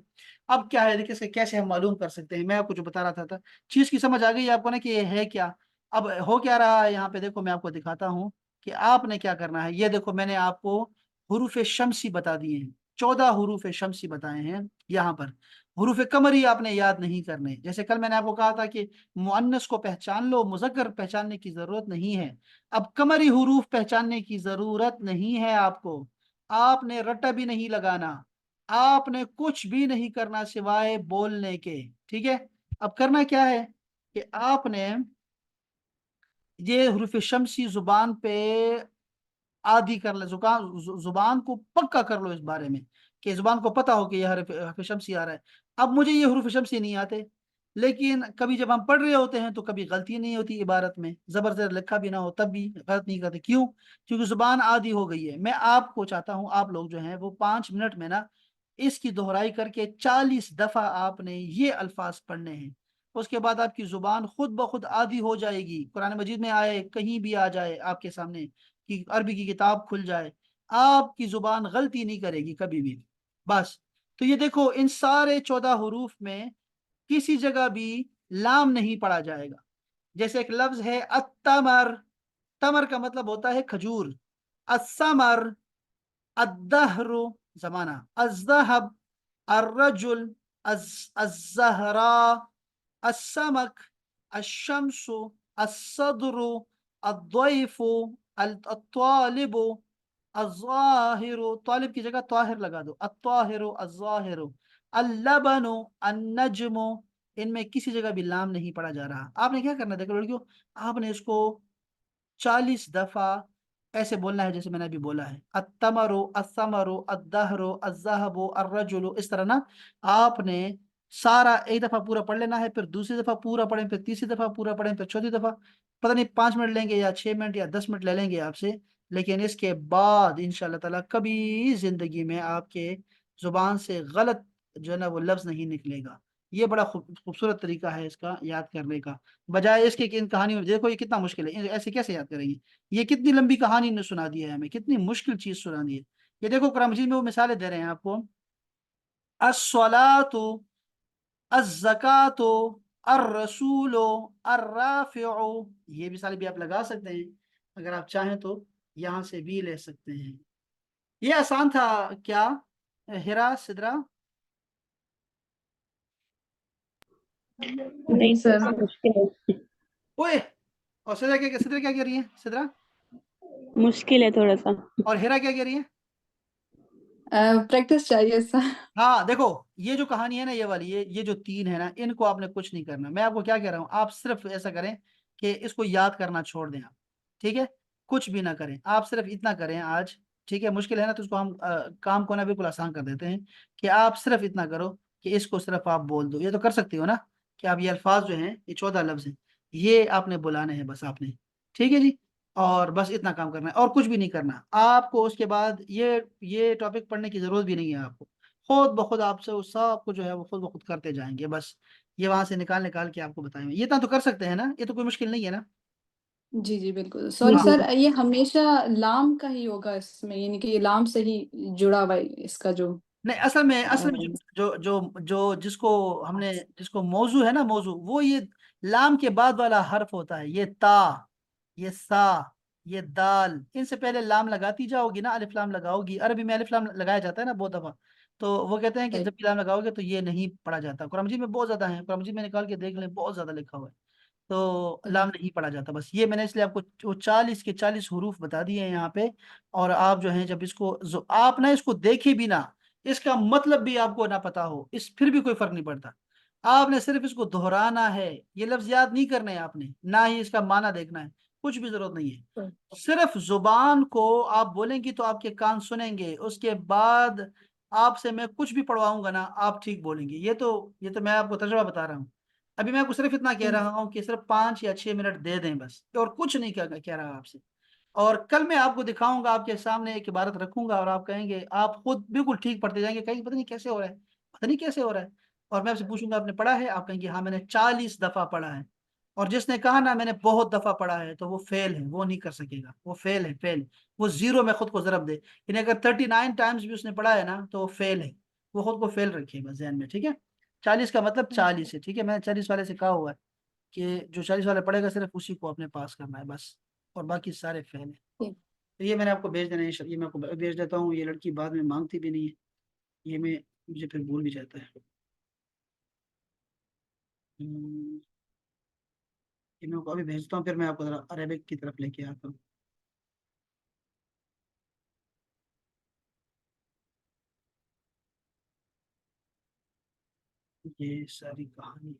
اب کیا ہے، دیکھیں اس کے کیسے ہم معلوم کر سکتے ہیں؟ میں آپ کو جو بتا رہا تھا چیز کی سمجھ آ گئی آپ کو نا کہ یہ ہے کیا؟ اب ہو کیا رہا ہے یہاں پہ؟ دیکھو میں آپ کو دکھاتا ہوں کہ آپ نے کیا کرنا ہے. یہ دیکھو میں نے آپ کو حروف شمسی بتا دیے ہیں, 14 حروف شمسی بتائے ہیں یہاں پر. حروف قمری آپ نے یاد نہیں کرنے. جیسے کل میں نے آپ کو کہا تھا کہ مؤنث کو پہچان لو, مذکر پہچاننے کی ضرورت نہیں ہے. اب قمری حروف پہچاننے کی ضرورت نہیں ہے آپ کو. آپ نے رٹا بھی نہیں لگانا, آپ نے کچھ بھی نہیں کرنا سوائے بولنے کے. ٹھیک ہے, اب کرنا کیا ہے کہ آپ نے یہ حروف شمسی زبان پہ عادی کر لو, زبان کو پکا کر لو اس بارے میں کہ زبان کو پتا ہو کہ یہ حرف شمسی آ رہا ہے. اب مجھے یہ حروف شمسی نہیں آتے, لیکن کبھی جب ہم پڑھ رہے ہوتے ہیں تو کبھی غلطی نہیں ہوتی عبارت میں, زبر زیر لکھا بھی نہ ہو تب بھی غلط نہیں کرتے. کیوں؟ کیونکہ زبان عادی ہو گئی ہے. میں آپ کو چاہتا ہوں آپ لوگ جو ہیں وہ 5 منٹ میں نا اس کی دہرائی کر کے 40 دفعہ آپ نے یہ الفاظ پڑھنے ہیں. اس کے بعد آپ کی زبان خود بخود عادی ہو جائے گی. قرآن مجید میں آئے, کہیں بھی آ جائے آپ کے سامنے کہ عربی کی کتاب کھل جائے, آپ کی زبان غلطی نہیں کرے گی کبھی بھی. بس تو یہ دیکھو ان سارے 14 حروف میں کسی جگہ بھی لام نہیں پڑا جائے گا. جیسے ایک لفظ ہے التمر, تمر کا مطلب ہوتا ہے کھجور. الثمر, الدہر زمانہ, الذهب, الرجل, الزہراء, السمک, الشمس, الصدر, الضیف, الطالب, الظاہر, طالب کی جگہ طاہر لگا دو, الطاہر, الظاہر, اللبن, النجم. ان میں کسی جگہ بھی لام نہیں پڑا جا رہا. آپ نے کیا کرنا ہے دیکھو لڑکیوں, آپ نے اس کو 40 دفعہ ایسے بولنا ہے جیسے میں نے ابھی بولا ہے, التمر, الثمر, الدہر, الذهب, الرجل. اس طرح نا آپ نے سارا ایک دفعہ پورا پڑھ لینا ہے, پھر دوسری دفعہ پورا پڑھیں, پھر تیسری دفعہ پورا پڑھیں, پھر چوتھی دفعہ. پتہ نہیں 5 منٹ لیں گے یا 6 منٹ یا 10 منٹ لے لیں گے آپ سے, لیکن اس کے بعد انشاءاللہ تعالیٰ کبھی زندگی میں آپ کے زبان سے غلط جو ہے نا وہ لفظ نہیں نکلے گا. یہ بڑا خوبصورت طریقہ ہے اس کا یاد کرنے کا, بجائے اس کے کہ ان کہانیوں میں دیکھو یہ کتنا مشکل ہے, ایسے کیسے یاد کریں گے. یہ کتنی لمبی کہانی نے سنا دی ہے ہمیں, کتنی مشکل چیز سنا دی ہے. یہ دیکھو قرآن مجید میں وہ مثالیں دے رہے ہیں آپ کو, الصلاۃ, الزکاۃ, الرسول, الرافع. یہ مثالیں بھی آپ لگا سکتے ہیں اگر آپ چاہیں تو یہاں سے بھی لے سکتے ہیں. یہ آسان تھا کیا ہیرا, سدرا؟ نہیں سر سر مشکل ہے, اوئے, اور سدرا کیا کہہ رہی ہے سدرا؟ مشکل ہے تھوڑا سا. اور ہیرا کیا کہہ رہی ہے؟ پریکٹس چاہیے سر. ہاں دیکھو یہ جو کہانی ہے نا یہ والی, یہ جو 3 ہے نا, ان کو آپ نے کچھ نہیں کرنا. میں آپ کو کیا کہہ رہا ہوں, آپ صرف ایسا کریں کہ اس کو یاد کرنا چھوڑ دیں آپ. ٹھیک ہے, کچھ بھی نہ کریں, آپ صرف اتنا کریں آج. ٹھیک ہے, مشکل ہے نا تو اس کو ہم کام کو نا بالکل آسان کر دیتے ہیں کہ آپ صرف اتنا کرو کہ اس کو صرف آپ بول دو. یہ تو کر سکتے ہو نا کہ آپ یہ الفاظ جو ہیں, یہ 14 لفظ ہیں, یہ آپ نے بلانے ہیں بس آپ نے. ٹھیک ہے جی, اور بس اتنا کام کرنا ہے اور کچھ بھی نہیں کرنا آپ کو. اس کے بعد یہ ٹاپک پڑھنے کی ضرورت بھی نہیں ہے آپ کو, خود بخود آپ سے سب کو جو ہے وہ خود بخود کرتے جائیں گے. بس یہ وہاں سے نکال کے آپ کو بتائیں گے. یہ تو کر سکتے ہیں نا, یہ تو کوئی مشکل نہیں ہے نا. جی جی بالکل. سوری ہاں سر, یہ ہمیشہ لام کا ہی ہوگا اس میں, یعنی کہ یہ لام سے ہی جڑا ہوا ہے اس کا جو نہیں, اصل میں جو جس کو موضوع ہے نا, موضوع وہ یہ لام کے بعد والا حرف ہوتا ہے. یہ تا, یہ سا, یہ دال, ان سے پہلے لام لگاتی جاؤ گی نا, الف لام لگاؤ گی. عربی میں الف لام لگایا جاتا ہے نا بہت دفعہ, تو وہ کہتے ہیں کہ جب بھی لام لگاؤ گے تو یہ نہیں پڑھا جاتا. قرآن مجید میں بہت زیادہ ہے, قرآن مجید میں نکال کے دیکھ لیں, بہت زیادہ لکھا ہوا ہے, تو لام نہیں پڑھا جاتا. بس یہ میں نے اس لیے آپ کو وہ 40 کے 40 حروف بتا دیے ہیں یہاں پہ. اور آپ جو ہیں جب اس کو آپ نہ اس کو دیکھے بھی نہ, اس کا مطلب بھی آپ کو نہ پتا ہو, پھر بھی کوئی فرق نہیں پڑتا. آپ نے صرف اس کو دہرانا ہے, یہ لفظ یاد نہیں کرنے ہیں آپ نے, نہ ہی اس کا معنی دیکھنا ہے, کچھ بھی ضرورت نہیں ہے. صرف زبان کو آپ بولیں گی تو آپ کے کان سنیں گے. اس کے بعد آپ سے میں کچھ بھی پڑھواؤں گا نا, آپ ٹھیک بولیں گے. یہ تو میں آپ کو تجربہ بتا رہا ہوں. ابھی میں آپ کو صرف اتنا کہہ رہا ہوں کہ صرف 5 یا 6 منٹ دے دیں بس, اور کچھ نہیں کہہ رہا آپ سے. اور کل میں آپ کو دکھاؤں گا, آپ کے سامنے ایک عبارت رکھوں گا, اور آپ کہیں گے, آپ خود بالکل ٹھیک پڑھتے جائیں گے, کہیں پتہ نہیں کیسے ہو رہا ہے, پتہ نہیں کیسے ہو رہا ہے. اور میں آپ سے پوچھوں گا آپ نے پڑھا ہے, آپ کہیں گے ہاں میں نے 40 دفعہ پڑھا ہے. اور جس نے کہا نا میں نے بہت دفعہ پڑھا ہے, تو وہ فیل ہے, وہ نہیں کر سکے گا, وہ فیل ہے, فیل. وہ 0 میں خود کو ضرب دے, یعنی اگر 39 ٹائمز بھی اس نے پڑھا ہے نا تو وہ فیل ہے, وہ خود کو فیل رکھے بس ذہن میں. ٹھیک ہے, 40 کا مطلب 40 ہے. ٹھیک ہے, میں نے 40 والے سے کہا ہوا ہے کہ جو 40 والا پڑھے گا صرف اسی کو اپنے پاس کرنا ہے بس, اور باقی سارے فعل ہیں. ٹھیک. تو یہ میں نے آپ کو بھیج دینا ہے، یہ میں آپ کو بھیج دیتا ہوں. یہ لڑکی بعد میں مانگتی بھی نہیں ہے، یہ مجھے پھر بھول بھی جاتا ہے. یہ میں آپ کو ابھی بھیجتا ہوں، پھر میں آپ کو ذرا عربک کی طرف لے کے آتا ہوں. یہ ساری کہانی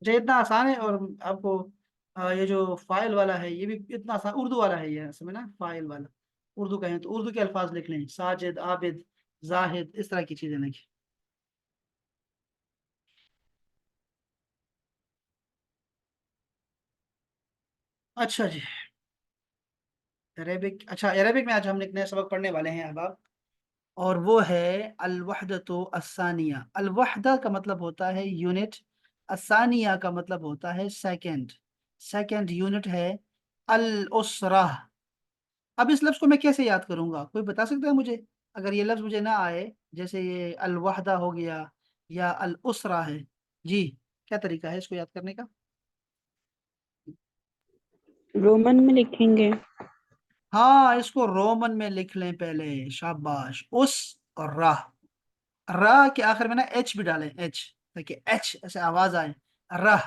جو اتنا آسان ہے، اور آپ کو یہ جو فائل والا ہے یہ بھی اتنا آسان، اردو والا ہے یہ اصل میں نا، فائل والا. اردو کہیں تو اردو کے الفاظ لکھ لیں، ساجد، عابد، زاہد، اس طرح کی چیزیں لکھیں. اچھا جی، عربک. اچھا، عربک میں آج ہم ایک نیا سبق پڑھنے والے ہیں احباب، اور وہ ہے الوحدۃ الثانیہ. الوحدہ کا مطلب ہوتا ہے یونٹ، الثانیہ کا مطلب ہوتا ہے سیکنڈ. سیکنڈ یونٹ ہے الاسرہ. اب اس لفظ کو میں کیسے یاد کروں گا، کوئی بتا سکتا ہے مجھے؟ اگر یہ لفظ مجھے نہ آئے، جیسے یہ الوحدہ ہو گیا یا الاسرہ ہے، جی کیا طریقہ ہے اس کو یاد کرنے کا؟ رومن میں لکھیں گے. ہاں، اس کو رومن میں لکھ لیں پہلے. شاباش. اس اور راہ، راہ کے آخر میں نا ایچ بھی ڈالیں، ایچ، تاکہ ایچ ایسے آواز آئے. راہ.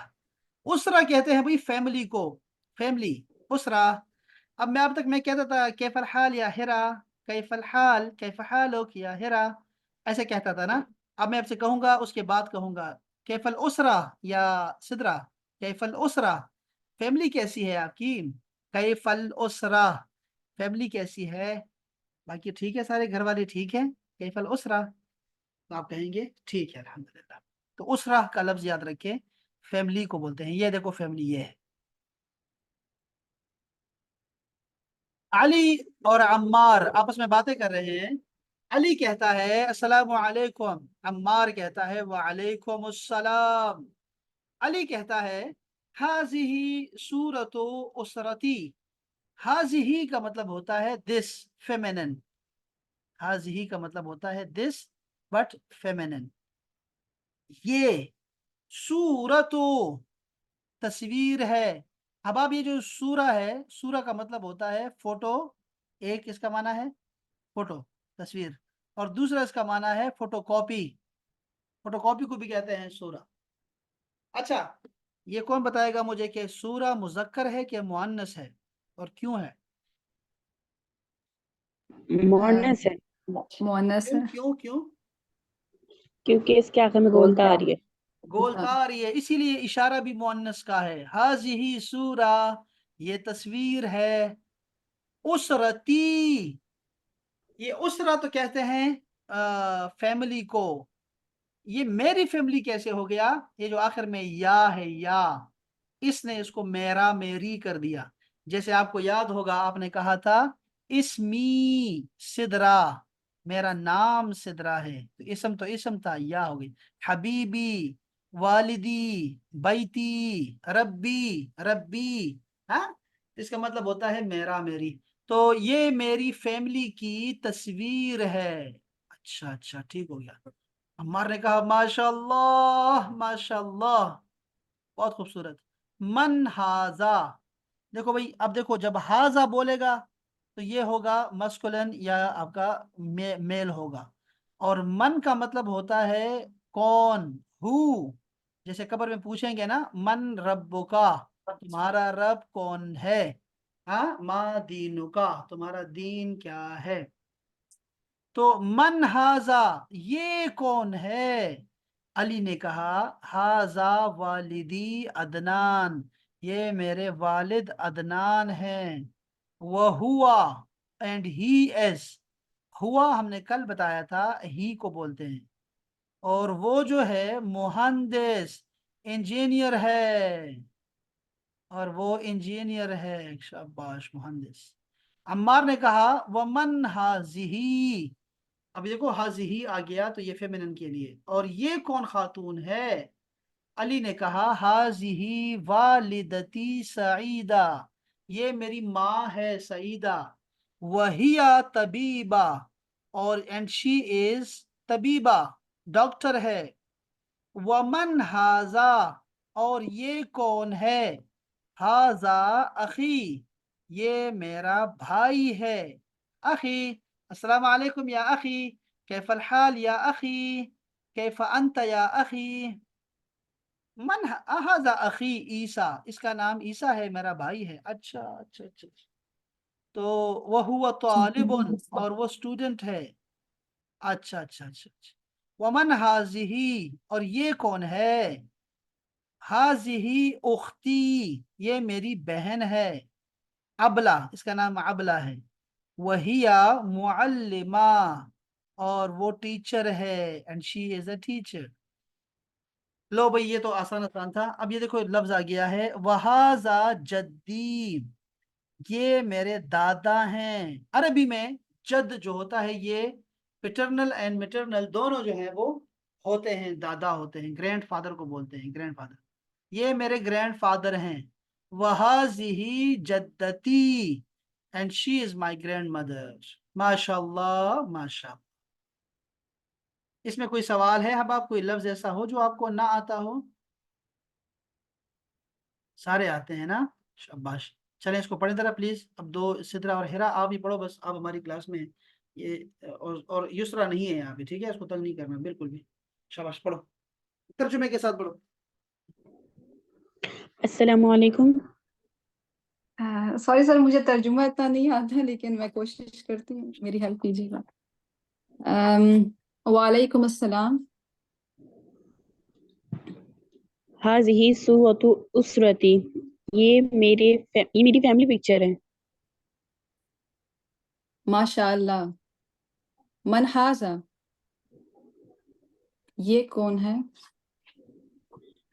اسرا کہتے ہیں بھائی فیملی کو، فیملی، اسرا. اب میں اب تک میں کہتا تھا کیف الحال یا ہرا، کیف الحال، کیف حالک یا ہرا، ایسے کہتا تھا نا. اب میں آپ سے کہوں گا، اس کے بعد کہوں گا کیف الاسرا یا سدرا. کیف الاسرا، فیملی کیسی ہے آپ کی؟ کیف الاسرا، فیملی کیسی ہے؟ باقی ٹھیک ہے، سارے گھر والے ٹھیک ہیں؟ کیف الاسرا، تو آپ کہیں گے ٹھیک ہے الحمدللہ. تو اسرا کا لفظ یاد رکھیں، فیملی کو بولتے ہیں. یہ دیکھو فیملی یہ ہے. علی اور عمار آپس میں باتیں کر رہے ہیں. علی کہتا ہے السلام علیکم، عمار کہتا ہے وعلیکم السلام. علی کہتا ہے ہذہ صورت اسرتی. ہذہ کا مطلب ہوتا ہے دس، فیمینن. ہذہ کا مطلب ہوتا ہے دس بٹ فیمینن. یہ صورت تصویر ہے. اب آپ یہ جو سورہ ہے، سورہ کا مطلب ہوتا ہے فوٹو. ایک اس کا معنی ہے فوٹو، تصویر، اور دوسرا اس کا معنی ہے فوٹو کاپی. فوٹو کاپی کو بھی کہتے ہیں سورہ. اچھا، یہ کون بتائے گا مجھے کہ سورہ مذکر ہے کہ مؤنث ہے، اور کیوں ہے؟ مؤنث ہے، مؤنث کیوں ہے. کیوں کیوں؟ کیونکہ اس کے آخر میں گولتا آ رہی ہے. گولتا آ رہی ہے، اسی لیے اشارہ بھی مؤنث کا ہے. ہذہ سورہ، یہ تصویر ہے. اسرتی، یہ اسرا تو کہتے ہیں فیملی کو. یہ میری فیملی کیسے ہو گیا؟ یہ جو آخر میں یا ہے، یا، اس نے اس کو میرا، میری کر دیا. جیسے آپ کو یاد ہوگا آپ نے کہا تھا اسمی سدرا، میرا نام سدرا ہے. تو اسم تو اسم تھا، یا ہو گئی. حبیبی، والدی، بیتی، ربی، ربی. ہاں، اس کا مطلب ہوتا ہے میرا، میری. تو یہ میری فیملی کی تصویر ہے. اچھا اچھا، ٹھیک ہو گیا. عمار نے کہا ماشاء اللہ، ماشاء اللہ، بہت خوبصورت. من ہاذا. دیکھو بھائی، اب دیکھو جب ہاذا بولے گا تو یہ ہوگا مسکولن یا آپ کا میل ہوگا. اور من کا مطلب ہوتا ہے کون، ہو. جیسے قبر میں پوچھیں گے نا من ربکا، تمہارا رب کون ہے. ہاں، ما دینکا، تمہارا دین کیا ہے. تو من ہاذا، یہ کون ہے؟ علی نے کہا ہاذا والدی عدنان، یہ میرے والد عدنان ہیں. وہوا، اینڈ ہی ایز. ہوا ہم نے کل بتایا تھا ہی کو بولتے ہیں. اور وہ جو ہے مہندس، انجینئر ہے، اور وہ انجینئر ہے. شاباش، مہندس. عمار نے کہا ومن ہذہ. اب دیکھو ہذہ آ گیا تو یہ فیمنن کے لیے. اور یہ کون خاتون ہے؟ علی نے کہا ہذہ والدتی سعیدہ، یہ میری ماں ہے سعیدہ. وہیا طبیبہ، اور اینڈ شی از طبیبہ، ڈاکٹر ہے. ومن ہاذا، اور یہ کون ہے؟ ہاذا اخی، یہ میرا بھائی ہے. اخی، السلام علیکم یا اخی، کیف الحال یا اخی، کیف انت یا اخی. من ہاذا اخی عیسیٰ، اس کا نام عیسیٰ ہے، میرا بھائی ہے. اچھا اچھا اچھا اچھا. تو وہ طالب، اور وہ اسٹوڈنٹ ہے. اچھا اچھا اچھا اچھا. ومن حاضی، اور یہ کون ہے؟ حاضی اختی، یہ میری بہن ہے. ابلا، اس کا نام ابلا ہے. وہیا معلمہ، اور وہ ٹیچر ہے. And she is a teacher. لو بھائی، یہ تو آسان آسان تھا. اب یہ دیکھو لفظ آ گیا ہے وہذا جدی، یہ میرے دادا ہیں. عربی میں جد جو ہوتا ہے یہ پیٹرنل اینڈ میٹرنل دونوں جو ہیں وہ ہوتے ہیں، دادا ہوتے ہیں. گرینڈ فادر کو بولتے ہیں گرینڈ فادر. یہ میرے گرینڈ فادر ہیں. وہذہ جدتی، and she is my grandmother. ماشاء اللہ ماشاء اللہ. اس میں کوئی سوال ہے؟ اب آپ کوئی لفظ ایسا ہو جو آپ کو نہ آتا ہو؟ سارے آتے ہیں نا، شاباش. چلیں اس کو پڑھیں ذرا پلیز. اب دو سدرا اور ہیرا آپ ہی پڑھو بس، آپ ہماری کلاس میں ہیں. یہ اور یسرا نہیں ہے یہاں پہ، ٹھیک ہے؟ اس کو تنگ نہیں کرنا بالکل بھی. شاباش پڑھو، ترجمے کے ساتھ پڑھو. السلام علیکم. سوری سر، مجھے ترجمہ اتنا نہیں آتا لیکن میں کوشش کرتی ہوں، میری ہیلپ کیجیے گا. وعلیکم السلام. ہاذہ صورۃ اسرتی، یہ میری فیملی پکچر ہے. ماشاء اللہ. من ہاذا، یہ کون ہے؟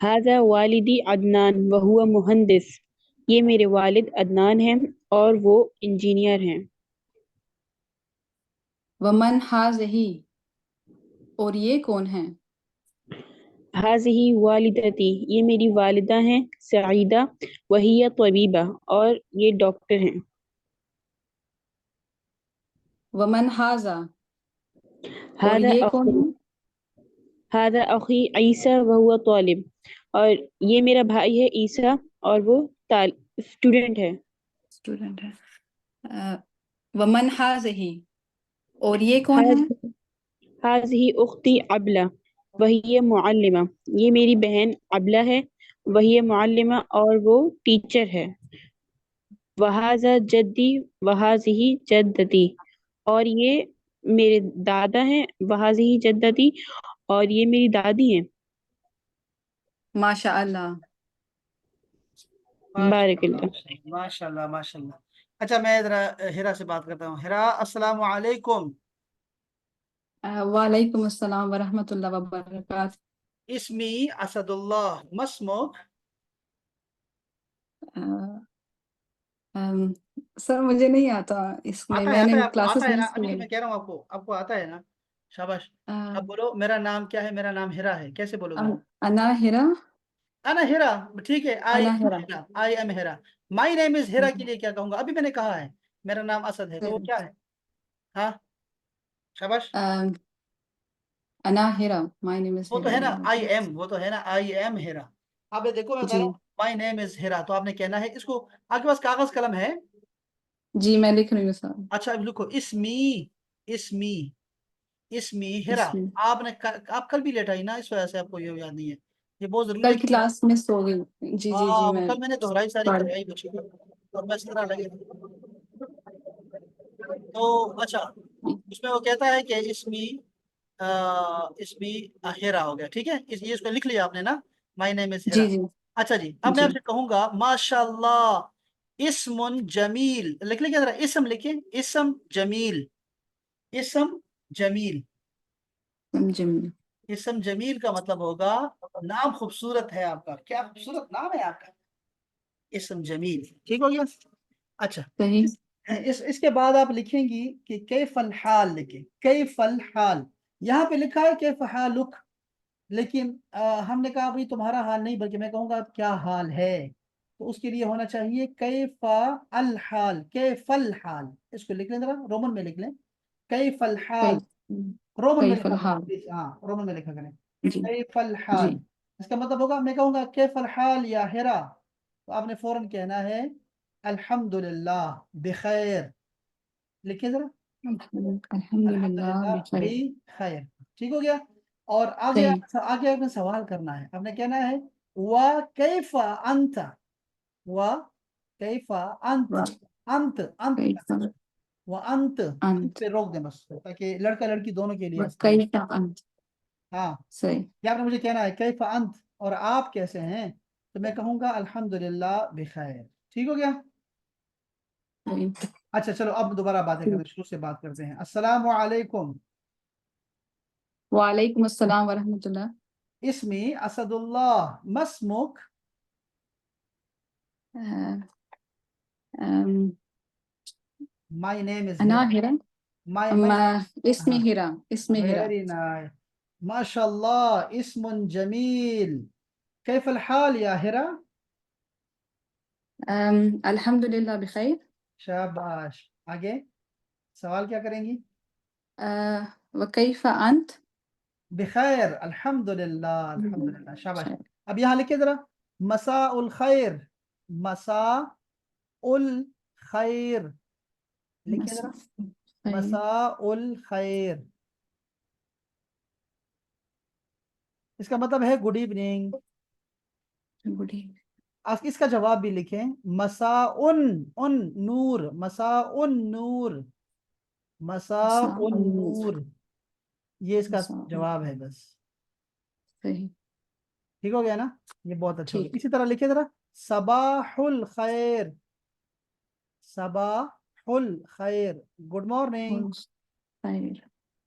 ہاذا والدی عدنان وہو مہندس، یہ میرے والد عدنان ہیں اور وہ انجینئر ہیں. ومن ہاذہ، اور یہ کون ہے؟ ہاذہ والدتی، یہ میری والدہ ہیں سعیدہ، وہی طبیبہ، اور یہ ڈاکٹر ہیں. ومن ہاذا، اور ہذا یہ کون اخی ہے؟ ہذا اخی عیسیٰ وہو طالب، اور یہ میرا بھائی ہے عیسیٰ اور وہ اسٹوڈنٹ ہے. اسٹوڈنٹ ہے. ومن ہاذہ، اور یہ کون ہے؟ ہذہ اختی ابلہ وہی معلمہ، یہ میری بہن ابلہ ہے، وہی معلمہ اور وہ ٹیچر ہے. وہذا جدی وہذہ جدتی، اور یہ میرے دادا ہیں. وہذہ جدتی، اور یہ میری دادی ہیں. ماشاء اللہ. بارک اللہ. ماشاء اللہ ماشاء اللہ. اچھا میں ذرا ہیرا سے بات کرتا ہوں. ہیرا السلام علیکم. وعلیکم السلام ورحمۃ اللہ وبرکاتہ. اسمی اسد اللہ، مسمک؟ سر مجھے نہیں آتا اس میں، آتا ہے میں آتا نے ہے آپ کو، کلاسز آتا ہے نہیں نا. ابھی تو سنی. میں کہہ رہا ہوں آپ کو آتا ہے نا. شاباش. اب بولو میرا نام کیا ہے. میرا نام ہیرا ہے. کیسے بولو گے؟ انا ہیرا. انا ہیرا. ٹھیک ہے. انا ہیرا. آئی ایم ہیرا. مائی نیم از ہیرا کے لیے کیا کہوں گا؟ ابھی میں نے کہا ہے میرا نام اسد ہے، تو وہ کیا ہے؟ ہاں شاباش. انا ہیرا، مائی نیم از وہ تو ہے نا ہیرا. آئی ایم، وہ تو ہے نا آئی ایم ہیرا. اب دیکھو میں کہہ رہا جی ہوں مائی نیم از ہیرا، تو آپ نے کہنا ہے اس کو. آپ کے پاس کاغذ قلم ہے؟ جی میں لکھ رہی ہوں سر. اچھا اب لکھو اسمی. اسمی اسمی ہیرا. اس میں آپ کل بھی لیٹ آئی نا، اس وجہ سے آپ کو یہ یاد نہیں ہے. یہ بہت ضروری کل ہے کی کہ کلاس مس ہو گئی. جی جی جی وہ میں کل میں نے دہرائی ساری پڑھ. کروائی بچی کو، اور میں اس طرح لگے. تو اچھا اس میں وہ کہتا ہے کہ اسمی ہیرا ہو گیا. ٹھیک ہے، یہ اس کو لکھ لیا آپ نے نا، مائی نیم از ہیرا. جی جی اچھا جی، اب میں جی. آپ سے کہوں گا ماشاء اللہ اسم جمیل. لکھ لیں ذرا، اسم لکھیں. اسم جمیل. اسم جمیل. سمجھے. اسم جمیل کا مطلب ہوگا نام خوبصورت ہے آپ کا. کیا خوبصورت نام ہے آپ کا، اسم جمیل. ٹھیک ہو گیا. اچھا صحیح. اس کے بعد آپ لکھیں گی کہ کیف الحال. لکھیں کیف الحال. یہاں پہ لکھا ہے کیف حالک، لیکن ہم نے کہا بھائی تمہارا حال نہیں، بلکہ میں کہوں گا کیا حال ہے. تو اس کے لیے ہونا چاہیے کیف الحال. کیف الحال اس کو لکھ لیں ذرا، رومن میں لکھ لیں. کیف الحال. رومن میں کیف لکھا الحال. کریں. ہاں رومن میں لکھا کریں. جی کیف جی الحال. اس کا مطلب ہوگا میں کہوں گا کیف الحال یا ہیرا تو آپ نے فوراً کہنا ہے الحمدللہ بخیر. لکھیے ذرا الحمدللہ الحمدللہ بخیر. بخیر. ٹھیک ہو گیا. اور آگے صحیح. آگے آپ نے سوال کرنا ہے. آپ نے کہنا ہے وَكَيْفَ أَنْتَ وَكَيْفَ أَنْتَ انت وَكَيْفَ وَأَنْتَ أنت پہ روک دیں بس تاکہ لڑکا لڑکی دونوں کے لیے آسان ہو. وَكَيْفَ أنت. ہاں صحیح. یہ آپ نے مجھے کہنا ہے کیف انت اور آپ کیسے ہیں تو میں کہوں گا الحمدللہ بخیر. ٹھیک ہو گیا. صحیح. اچھا چلو اب دوبارہ باتیں کریں شروع سے بات کرتے ہیں. السلام علیکم. وعلیکم السلام ورحمۃ اللہ. اسمی اسد اللہ. مسمک. مائی نیم از أنا ہیرا. هرا. مائی اسمي هرا. اسمي هرا. Very nice. ما شاء اللہ اسم جمیل. کیف الحال یا ہیرا. الحمد لله بخير. شاباش. آگے سوال کیا کریں گی. وكيف أنت؟ بخیر الحمدللہ. الحمدللہ شاباش. خير. اب یہاں لکھے ذرا مساء الخیر. مساء الخیر. لکھے ذرا خير. مساء الخیر. اس کا مطلب ہے گڈ ایوننگ. Good evening. آپ اس کا جواب بھی لکھیں مساء ان نور. مساء نور. مساء مساء النور. نور. یہ اس کا مساء جواب ہے بس. صحیح. ٹھیک ہو گیا نا. یہ بہت اچھا ہو گیا. ٹھیک. اسی طرح لکھے ذرا صباح الخیر. صباح الخیر. Good morning. خیر.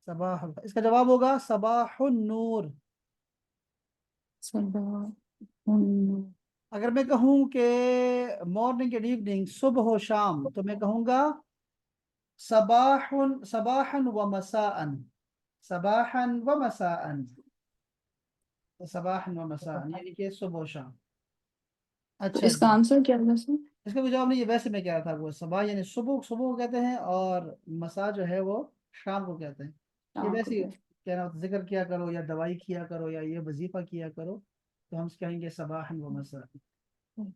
صباح الخیر. اس کا جواب ہوگا صباح النور. صباح النور. اگر میں کہوں کہ مارننگ اینڈ ایوننگ صبح و شام تو میں کہوں گا صباحا و مساء. صباحا و مساء. صباحا و مساء یعنی کہ صبح و شام. اچھا اس کا جی. آنسر کیا ہوگا سر؟ اس کا کوئی جواب نہیں. یہ ویسے میں کہہ رہا تھا وہ صبح یعنی صبح کو کہتے ہیں اور مساء جو ہے وہ شام کو کہتے ہیں. یہ آپ کو ویسے کیا؟ کہنا ذکر کیا کرو یا دوائی کیا کرو یا یہ وظیفہ کیا کرو تو ہم کہیں گے صباحا و مساء.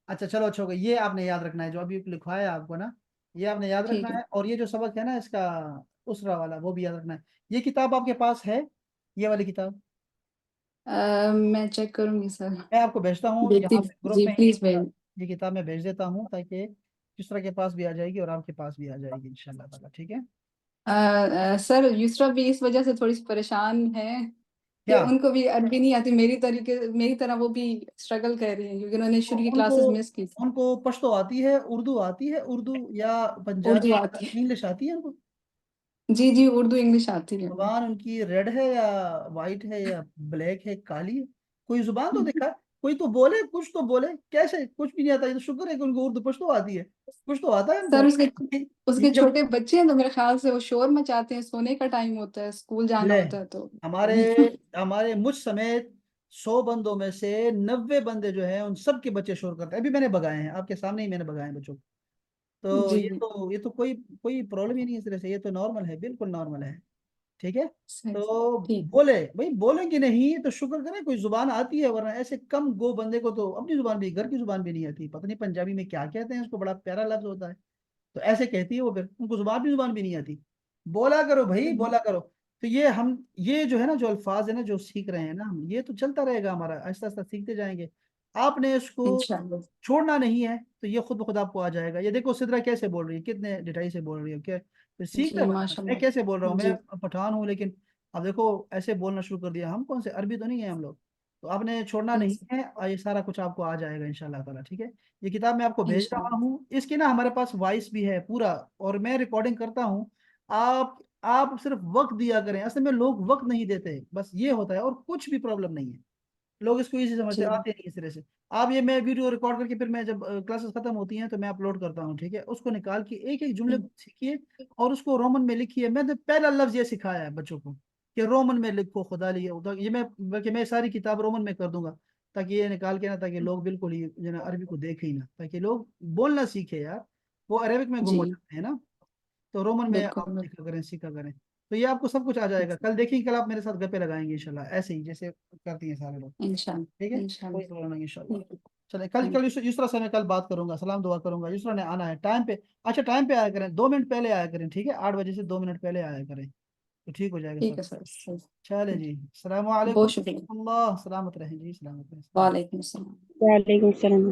اچھا چلو اچھا ہوگا. یہ آپ نے یاد رکھنا ہے جو ابھی لکھوایا آپ کو نا. یہ آپ نے یاد ٹھیک رکھنا ہے. ہے. اور یہ جو سبق ہے نا اس کا اسرا والا وہ بھی یاد رکھنا ہے. یہ کتاب آپ کے پاس ہے یہ والی کتاب. میں چیک کروں گی سر. میں آپ کو بھیجتا ہوں دیکھتی. یہاں پہ گروپ جی میں پلیز بھیج. یہ کتاب میں بھیج دیتا ہوں تاکہ یسرا کے پاس بھی آ جائے گی اور آپ کے پاس بھی آ جائے گی انشاءاللہ تعالیٰ. ٹھیک ہے. سر یسرا بھی اس وجہ سے تھوڑی سی پریشان ہے کہ کیا ان کو بھی عربی نہیں آتی میری طرح وہ بھی اسٹرگل کر رہی ہیں کیونکہ انہوں نے شروع کی ان کو کلاسز مس کی تھی. ان کو پشتو آتی ہے اردو آتی ہے اردو یا اردو پنجابی آتی ہے. انگلش آتی ہے ان کو. جی جی اردو انگلش آتی ہے. زبان ان کی ریڈ ہے یا وائٹ ہے یا بلیک ہے کالی ہے. کوئی زبان تو دکھا. کوئی تو بولے کچھ تو بولے. کیسے کچھ بھی نہیں آتا. یہ تو شکر ہے کہ ان کو اردو پشتو آتی ہے. کچھ تو آتا ہے ان سر کو. اس کے جب چھوٹے بچے ہیں تو میرے خیال سے وہ شور مچاتے ہیں. سونے کا ٹائم ہوتا ہے اسکول جانا لے ہوتا ہے تو ہمارے مجھ سمیت 100 بندوں میں سے 90 بندے جو ہیں ان سب کے بچے شور کرتے ہیں. ابھی میں نے بگائے ہیں آپ کے سامنے ہی میں نے بگائے ہیں بچوں کو. تو جی یہ تو کوئی پرابلم ہی نہیں ہے اس طرح سے. یہ تو نارمل ہے بالکل نارمل ہے. ٹھیک ہے. صحیح. تو ٹھیک. بولے بھائی بولیں کہ نہیں تو شکر کریں کوئی زبان آتی ہے ورنہ ایسے کم گو بندے کو تو اپنی زبان بھی گھر کی زبان بھی نہیں آتی. پتہ نہیں پنجابی میں کیا کہتے ہیں اس کو. بڑا پیارا لفظ ہوتا ہے تو ایسے کہتی ہے وہ. پھر ان کو زبان بھی نہیں آتی. بولا کرو بھائی بولا کرو. تو یہ جو ہے نا جو الفاظ ہے نا جو سیکھ رہے ہیں نا ہم یہ تو چلتا رہے گا ہمارا. آہستہ آہستہ سیکھتے جائیں گے. آپ نے اس کو انشاءاللہ. چھوڑنا نہیں ہے تو یہ خود بخود آپ کو آ جائے گا. یہ دیکھو سدرا کیسے بول رہی ہے کتنے ڈٹائی سے بول رہی ہے. کیا سیکھتا جی ہے بندہ. ماشاء میں کیسے بول رہا ہوں اللہ. میں جی پٹھان ہوں لیکن اب دیکھو ایسے بولنا شروع کر دیا. ہم کون سے عربی تو نہیں ہیں ہم لوگ. تو آپ نے چھوڑنا نہیں ہے اور یہ سارا کچھ آپ کو آ جائے گا انشاءاللہ تعالیٰ. ٹھیک ہے. یہ کتاب میں آپ کو بھیج رہا انشاءاللہ. ہوں. اس کی نا ہمارے پاس وائس بھی ہے پورا اور میں ریکارڈنگ کرتا ہوں. آپ صرف وقت دیا کریں. اصل میں لوگ وقت نہیں دیتے بس یہ ہوتا ہے اور کچھ بھی پرابلم نہیں ہے. لوگ اس کو ایزی سمجھتے جی آتے نہیں اس طرح سے. آپ یہ میں ویڈیو ریکارڈ کر کے پھر میں جب کلاسز ختم ہوتی ہیں تو میں اپلوڈ کرتا ہوں. ٹھیک ہے. اس کو نکال کے ایک ایک جملے کو سیکھیے اور اس کو رومن میں لکھیے. میں نے پہلا لفظ یہ سکھایا ہے بچوں کو کہ رومن میں لکھو. خدا لیے یہ میں ساری کتاب رومن میں کر دوں گا تاکہ یہ نکال کے نا تاکہ لوگ بالکل ہی عربی کو دیکھیں ہی نا تاکہ لوگ بولنا سیکھے یار. وہ عربک میں گم جی ہو جاتے ہیں نا. تو رومن میں آپ بالکل دیکھا کریں، سیکھا کریں، تو یہ آپ کو سب کچھ آ جائے گا. کل دیکھیں، کل آپ میرے ساتھ گپے لگائیں گے انشاءاللہ، ایسے ہی جیسے کرتی ہیں سارے لوگ. انشاءاللہ ٹھیک ہے، انشاءاللہ. کوئی پرابلم نہیں انشاءاللہ. ٹھیک ہے. چلے کل یسرا سے میں کل بات کروں گا، سلام دعا کروں گا. یسرا نے آنا ہے ٹائم پہ. اچھا ٹائم پہ آیا کریں، 2 منٹ پہلے آیا کریں، ٹھیک ہے، 8 بجے سے 2 منٹ پہلے آیا کریں تو ٹھیک ہو جائے گا ٹھیک سب. ہے سر. چلے جی، السلام علیکم بہت و شکریہ. رحمۃ اللہ، سلامت رہیں جی، سلامت رہیں. وعلیکم السلام. وعلیکم السلام.